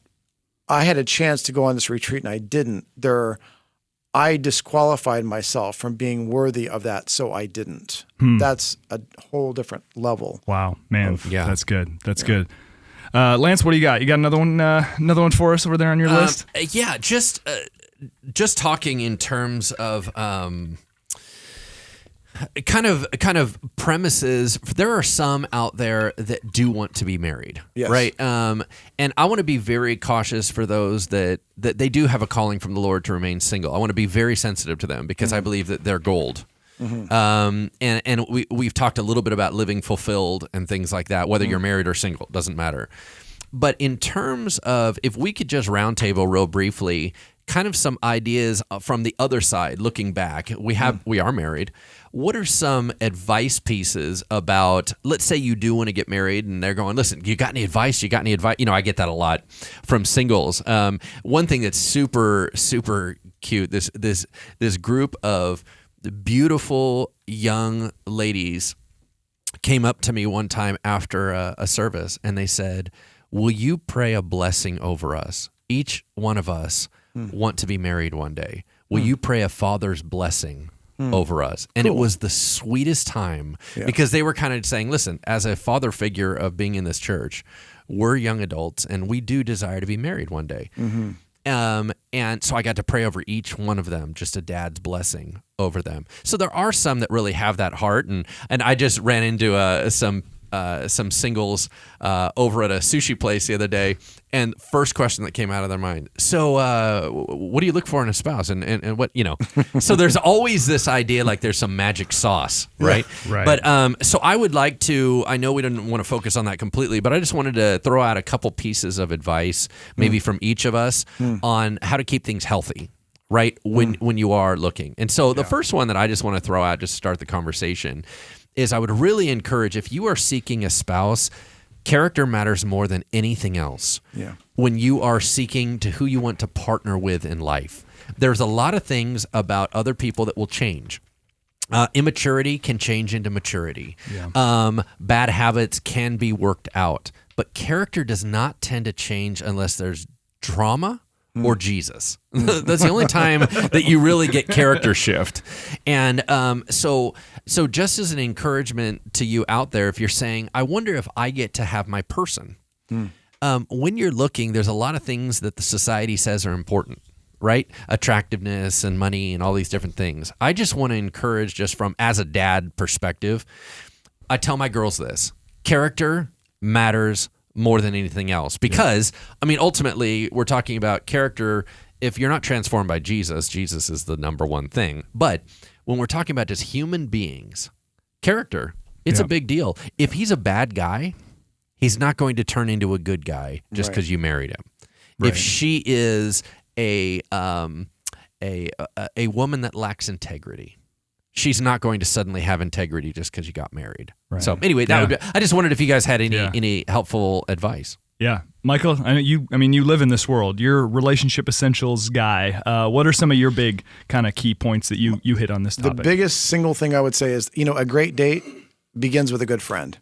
I had a chance to go on this retreat and I didn't. I disqualified myself from being worthy of that, so I didn't. That's a whole different level. Wow, man, that's good. That's good. Lance, what do you got? You got another one for us over there on your list? Yeah, just talking in terms of kind of premises. There are some out there that do want to be married, right? And I want to be very cautious for those that they do have a calling from the Lord to remain single. I want to be very sensitive to them because I believe that they're gold. And we've talked a little bit about living fulfilled and things like that, whether you're married or single, doesn't matter. But in terms of, if we could just roundtable real briefly, kind of some ideas from the other side, looking back, we are married. What are some advice pieces about, let's say you do want to get married and they're going, listen, you got any advice? I get that a lot from singles. One thing that's super, super cute, this group of beautiful young ladies came up to me one time after a service, and they said, will you pray a blessing over us? Each one of us want to be married one day. Will you pray a father's blessing over us? And It was the sweetest time because they were kind of saying, listen, as a father figure of being in this church, we're young adults and we do desire to be married one day. And so I got to pray over each one of them, just a dad's blessing over them. So there are some that really have that heart, and I just ran into some singles over at a sushi place the other day, and first question that came out of their mind, so what do you look for in a spouse, and what, so there's always this idea like there's some magic sauce, right? Right. But so I would like to, I know we didn't want to focus on that completely, but I just wanted to throw out a couple pieces of advice, maybe from each of us, on how to keep things healthy, right, when you are looking. And so the first one that I just want to throw out just to start the conversation is I would really encourage, if you are seeking a spouse, character matters more than anything else. Yeah. When you are seeking to who you want to partner with in life, there's a lot of things about other people that will change. Immaturity can change into maturity. Yeah. Bad habits can be worked out, but character does not tend to change unless there's drama or Jesus. That's the only time that you really get character shift. And so just as an encouragement to you out there, if you're saying, I wonder if I get to have my person, when you're looking, there's a lot of things that the society says are important, right? Attractiveness and money and all these different things. I just want to encourage, just from as a dad perspective, I tell my girls this: character matters more than anything else, because ultimately we're talking about character. If you're not transformed by Jesus, Jesus is the number one thing. But when we're talking about just human beings, character, it's a big deal. If he's a bad guy, he's not going to turn into a good guy just because you married him. Right. If she is a woman that lacks integrity, she's not going to suddenly have integrity just because you got married. Right. So anyway, that would be, I just wondered if you guys had any helpful advice. Yeah. Michael, I know you live in this world. You're a relationship essentials guy. What are some of your big kind of key points that you hit on this topic? The biggest single thing I would say is, a great date begins with a good friend.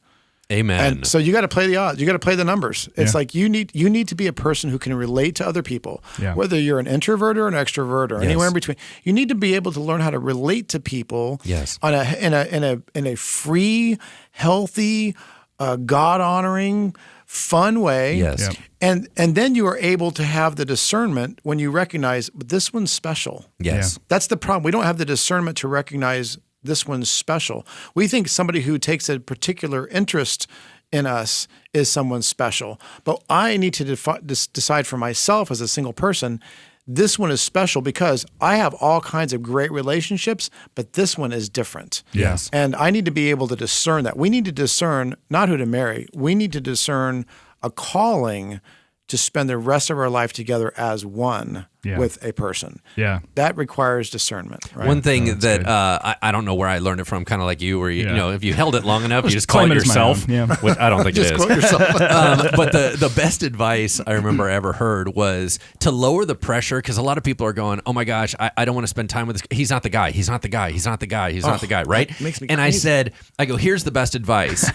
Amen. And so you got to play the odds. You got to play the numbers. It's like you need to be a person who can relate to other people, whether you're an introvert or an extrovert or anywhere in between. You need to be able to learn how to relate to people on in a free, healthy, God-honoring, fun way. Yes. Yep. And then you are able to have the discernment when you recognize this one's special. Yes. That's the problem. We don't have the discernment to recognize this one's special. We think somebody who takes a particular interest in us is someone special. But I need to decide for myself as a single person, this one is special because I have all kinds of great relationships, but this one is different. Yes. And I need to be able to discern that. We need to discern not who to marry. We need to discern a calling to spend the rest of our life together as one with a person. Yeah. That requires discernment. Right? One thing that I don't know where I learned it from, kind of like you, where you know, if you held it long enough, you just call it yourself. Which I don't think it is. Just call it yourself. But the best advice I remember I ever heard was to lower the pressure, because a lot of people are going, oh my gosh, I don't want to spend time with this. He's not the guy. He's not the guy. He's not the guy. He's not the guy. Right? Makes me and I go, here's the best advice.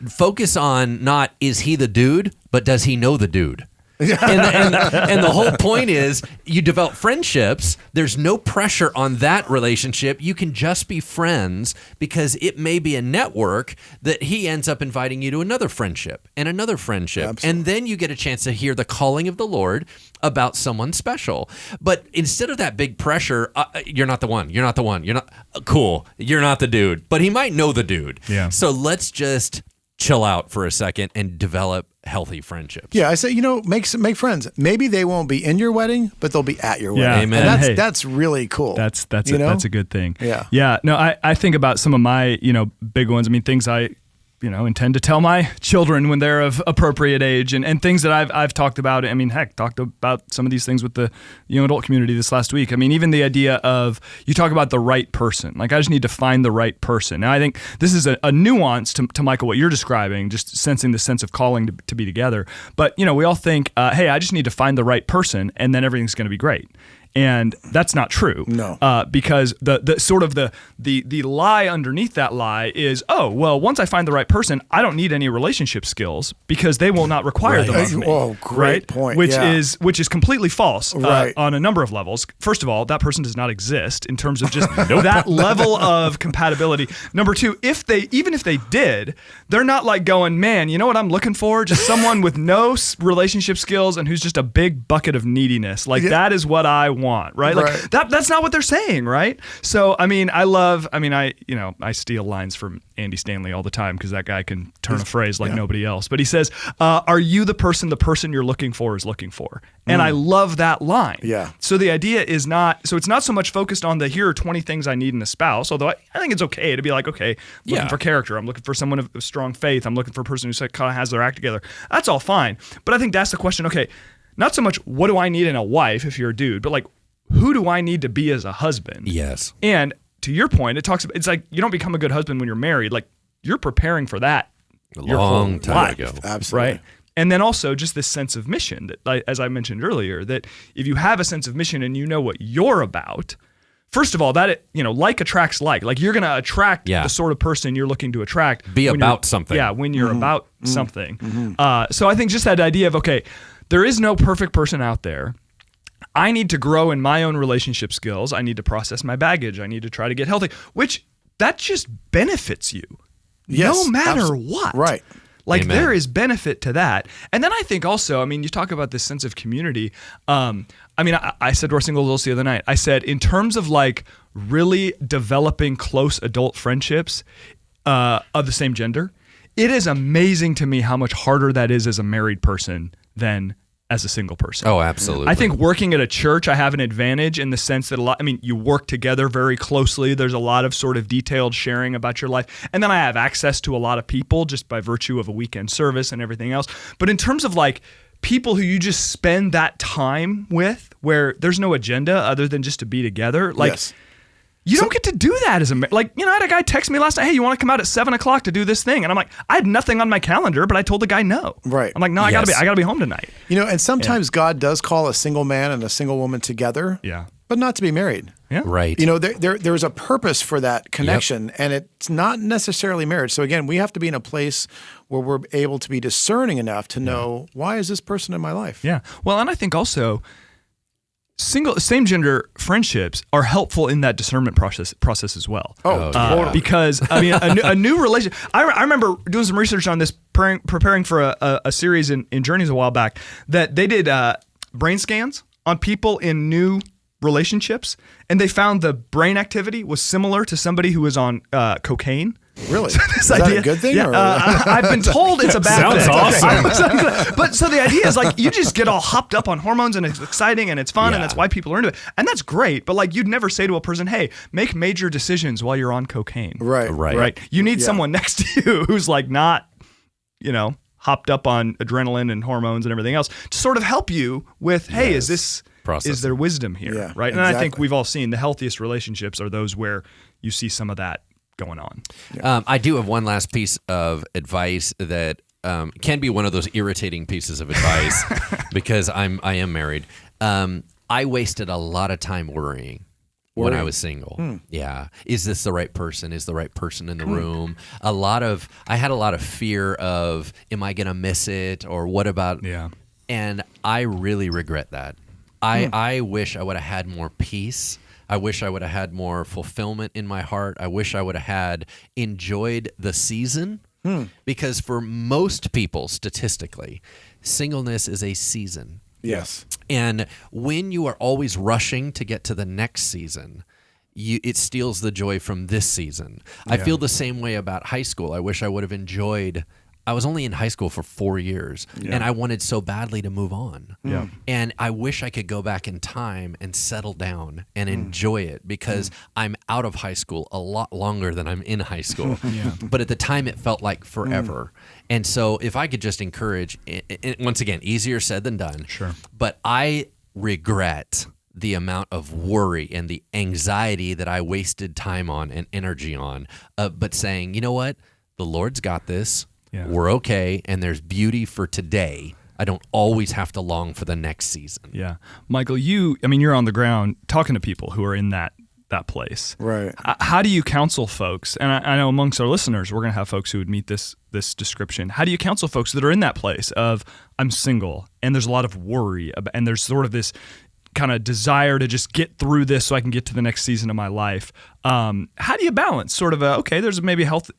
Focus on not is he the dude, but does he know the dude? and the whole point is you develop friendships. There's no pressure on that relationship. You can just be friends, because it may be a network that he ends up inviting you to another friendship and another friendship. Absolutely. And then you get a chance to hear the calling of the Lord about someone special. But instead of that big pressure, you're not the one. You're not the one. You're not cool. You're not the dude. But he might know the dude. Yeah. So let's just chill out for a second and develop healthy friendships. Yeah, I say, make friends. Maybe they won't be in your wedding, but they'll be at your wedding. Amen. And that's really cool. That's a good thing. Yeah. Yeah. No, I think about some of my, big ones. I mean, things I intend to tell my children when they're of appropriate age, and things that I've talked about. I mean, talked about some of these things with the young adult community this last week. I mean, even the idea of, you talk about the right person. Like, I just need to find the right person. Now, I think this is a nuance to Michael, what you're describing, just sensing the sense of calling to be together. But, we all think, hey, I just need to find the right person, and then everything's going to be great. And that's not true. No. Because the sort of the lie underneath that lie is, oh, well, once I find the right person, I don't need any relationship skills because they will not require them of me. Oh, great point. Which Yeah. is completely false Right. on a number of levels. First of all, that person does not exist in terms of just that level of compatibility. Number two, even if they did, they're not like going, man, you know what I'm looking for? Just someone with no relationship skills and who's just a big bucket of neediness. Like that is what I want, right? Like that's not what they're saying, right? So I steal lines from Andy Stanley all the time because that guy can turn a phrase like nobody else. But he says, "Are you the person you're looking for is looking for?" And I love that line. Yeah. So the idea is it's not so much focused on here are 20 things I need in a spouse. Although I think it's okay to be like, okay, I'm looking for character. I'm looking for someone of strong faith. I'm looking for a person who kind of has their act together. That's all fine. But I think that's the question. Okay, not so much what do I need in a wife if you're a dude, but like who do I need to be as a husband? Yes. And to your point, it's like you don't become a good husband when you're married. Like you're preparing for that your long whole time life, ago. Absolutely. right? And then also just this sense of mission that, like, as I mentioned earlier, that if you have a sense of mission and you know what you're about, first of all, that like attracts like. Like you're going to attract the sort of person you're looking to attract. Be about something. Yeah, when you're about something. So I think just that idea of, okay, there is no perfect person out there. I need to grow in my own relationship skills. I need to process my baggage. I need to try to get healthy, which that just benefits you no matter what. Right. Like Amen. there is benefit to that. And then I think also, you talk about this sense of community. I said to our single adults the other night, I said, in terms of like really developing close adult friendships of the same gender, it is amazing to me how much harder that is as a married person than as a single person. Oh, absolutely. I think working at a church, I have an advantage in the sense that you work together very closely. There's a lot of sort of detailed sharing about your life. And then I have access to a lot of people just by virtue of a weekend service and everything else. But in terms of like people who you just spend that time with where there's no agenda other than just to be together, like you don't get to do that as I had a guy text me last night, hey, you want to come out at 7:00 to do this thing? And I'm like, I had nothing on my calendar, but I told the guy no. Right. I'm like, no, I gotta be home tonight. And sometimes God does call a single man and a single woman together. Yeah. But not to be married. Yeah. Right. There's a purpose for that connection, and it's not necessarily marriage. So again, we have to be in a place where we're able to be discerning enough to know, why is this person in my life? Yeah. Well, and I think also same gender friendships are helpful in that discernment process as well. Totally. Because a new relationship. I remember doing some research on this, preparing for a series in Journeys a while back, that they did brain scans on people in new relationships, and they found the brain activity was similar to somebody who was on cocaine. Really? Is that a good thing? Yeah, or? I've been told it's a bad thing. Sounds awesome. But so the idea is like you just get all hopped up on hormones and it's exciting and it's fun and that's why people are into it. And that's great. But like you'd never say to a person, hey, make major decisions while you're on cocaine. Right. You need someone next to you who's like not, hopped up on adrenaline and hormones and everything else to sort of help you with, hey, is there wisdom here? Yeah, right. And I think we've all seen the healthiest relationships are those where you see some of that going on. I do have one last piece of advice that can be one of those irritating pieces of advice because I am married. I wasted a lot of time worrying when I was single. Yeah. Is this the right person? Is the right person in the room? I had a lot of fear of, am I going to miss it? Or what about? Yeah. And I really regret that. I wish I would have had more peace. I wish I would have had more fulfillment in my heart. I wish I would have had enjoyed the season because for most people, statistically, singleness is a season. Yes. And when you are always rushing to get to the next season, it steals the joy from this season. I feel the same way about high school. I wish I would have enjoyed. I was only in high school for 4 years, and I wanted so badly to move on. Yeah. And I wish I could go back in time and settle down and enjoy it because I'm out of high school a lot longer than I'm in high school. But at the time, it felt like forever. And so if I could just encourage, once again, easier said than done. Sure. But I regret the amount of worry and the anxiety that I wasted time on and energy on. But saying, you know what? The Lord's got this. Yeah. We're okay, and there's beauty for today. I don't always have to long for the next season. Yeah. Michael, you're on the ground talking to people who are in that place. Right. How do you counsel folks? And I know amongst our listeners, we're going to have folks who would meet this description. How do you counsel folks that are in that place of, I'm single, and there's a lot of worry, and there's sort of this kind of desire to just get through this so I can get to the next season of my life? How do you balance sort of there's maybe health,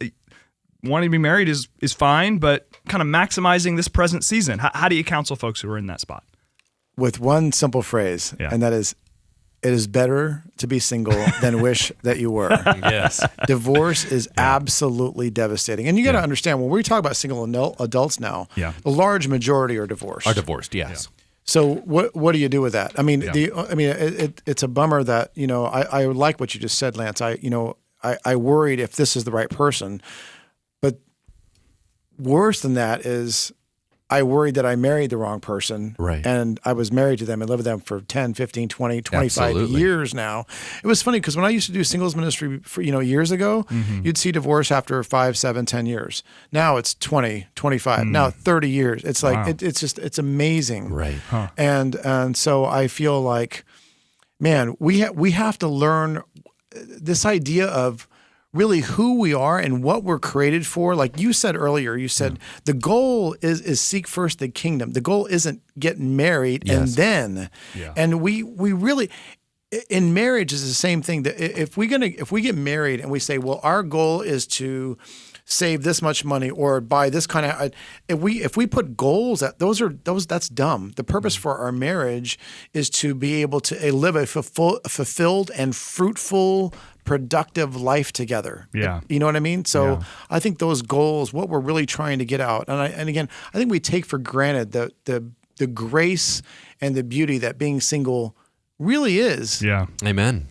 wanting to be married is fine, but kind of maximizing this present season? How do you counsel folks who are in that spot? With one simple phrase, and that is, it is better to be single than wish that you were. Yes. Divorce is absolutely devastating. And you got to understand, when we talk about single adults now, the large majority are divorced. Yes. Yeah. So what do you do with that? I mean, it's a bummer that, I like what you just said, Lance. I worried if this is the right person. But worse than that is, I worried that I married the wrong person. Right. And I was married to them and lived with them for 10, 15, 20, 25 Absolutely. years now. It was funny because when I used to do singles ministry for, years ago, you'd see divorce after 5, 7, 10 years. Now it's 20, 25, now 30 years. It's like, it's amazing. Right. Huh. And so I feel like, man, we have to learn this idea of really who we are and what we're created for. Like you said earlier, the goal is seek first the kingdom. The goal isn't get married and then. Yeah. And we really, in marriage is the same thing. That if we get married and we say, well, our goal is to save this much money or buy this kind of, if we put goals that's dumb. The purpose for our marriage is to be able to live a fulfilled and fruitful, productive life together. Yeah. You know what I mean? So I think those goals, what we're really trying to get out, and again, I think we take for granted the grace and the beauty that being single really is. Yeah. Amen.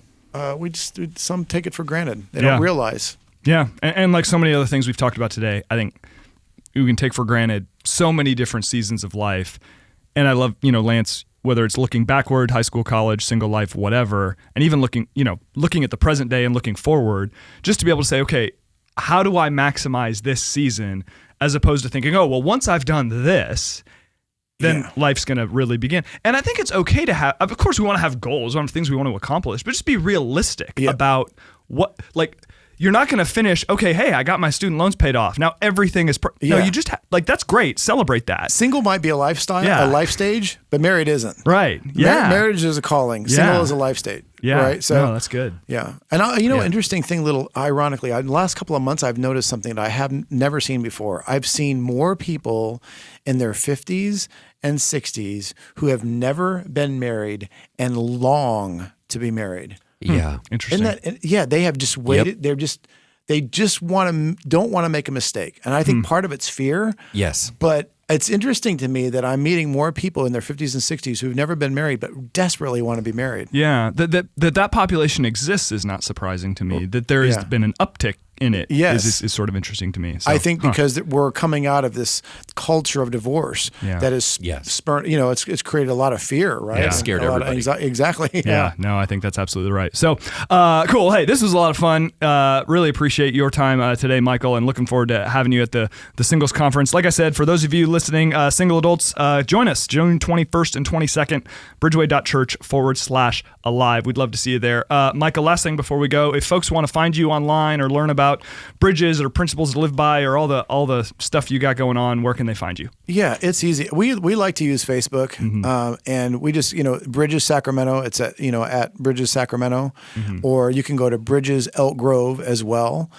Some take it for granted. They don't realize. Yeah. And like so many other things we've talked about today, I think we can take for granted so many different seasons of life. And I love, Lance, whether it's looking backward, high school, college, single life, whatever, and even looking at the present day and looking forward, just to be able to say, okay, how do I maximize this season, as opposed to thinking, oh, well, once I've done this, then life's going to really begin. And I think it's okay to have, of course, we want to have goals, we want things we want to accomplish, but just be realistic about what, you're not going to finish, okay, hey, I got my student loans paid off. Now everything is, no, you just, that's great. Celebrate that. Single might be a lifestyle, a life stage, but married isn't. Right. Yeah. Marriage is a calling. Single is a life state. Yeah. Right. So no, that's good. Yeah. And interesting thing, little ironically, in the last couple of months, I've noticed something that I have never seen before. I've seen more people in their 50s and 60s who have never been married and long to be married. Yeah. Interesting. They have just waited. They just don't want to make a mistake. And I think part of it's fear. Yes. But it's interesting to me that I'm meeting more people in their 50s and 60s who've never been married but desperately want to be married. Yeah. That population exists is not surprising to me. That there has been an uptick in it is sort of interesting to me. So, I think because we're coming out of this culture of divorce that is spurred, it's created a lot of fear, right? Yeah. It scared everybody. Exactly. Yeah. No, I think that's absolutely right. So, cool. Hey, this was a lot of fun. Really appreciate your time today, Michael, and looking forward to having you at the Singles Conference. Like I said, for those of you listening, single adults, join us June 21st and 22nd, bridgeway.church/alive. We'd love to see you there. Michael, last thing before we go, if folks want to find you online or learn about Bridges or principles to live by or all the stuff you got going on, where can they find you? Yeah, it's easy. We like to use Facebook, and we just Bridges Sacramento. It's at Bridges Sacramento, or you can go to Bridges Elk Grove as well.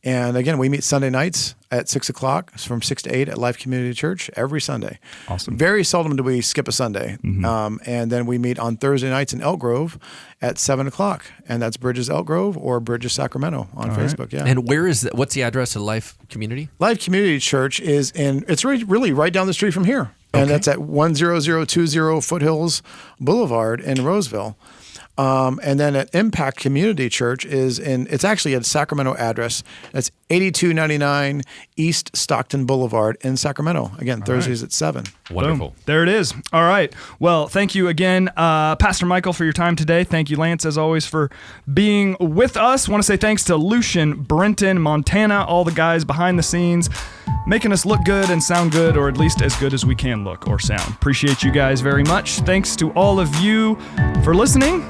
And again, we meet Sunday nights at 6:00 from 6 to 8 at Life Community Church every Sunday. Awesome. Very seldom do we skip a Sunday. And then we meet on Thursday nights in Elk Grove at 7:00, and that's Bridges Elk Grove or Bridges Sacramento on Facebook. Yeah. And what's the address of Life Community? Life Community Church it's really right down the street from here. And that's at 10020 Foothills Boulevard in Roseville. And then at Impact Community Church it's actually a Sacramento address. It's 8299 East Stockton Boulevard in Sacramento. Again, Thursdays at 7. Wonderful. Boom. There it is. All right. Well, thank you again, Pastor Michael, for your time today. Thank you, Lance, as always, for being with us. Want to say thanks to Lucian, Brenton, Montana, all the guys behind the scenes, making us look good and sound good, or at least as good as we can look or sound. Appreciate you guys very much. Thanks to all of you for listening.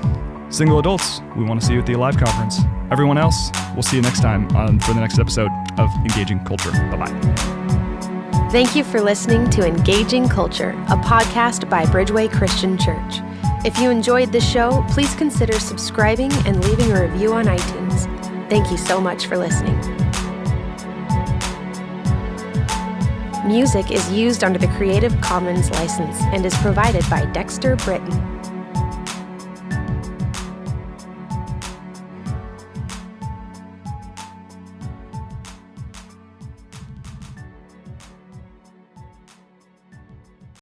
Single adults, we want to see you at the Alive Conference. Everyone else, we'll see you next time for the next episode of Engaging Culture. Bye-bye. Thank you for listening to Engaging Culture, a podcast by Bridgeway Christian Church. If you enjoyed this show, please consider subscribing and leaving a review on iTunes. Thank you so much for listening. Music is used under the Creative Commons license and is provided by Dexter Britton.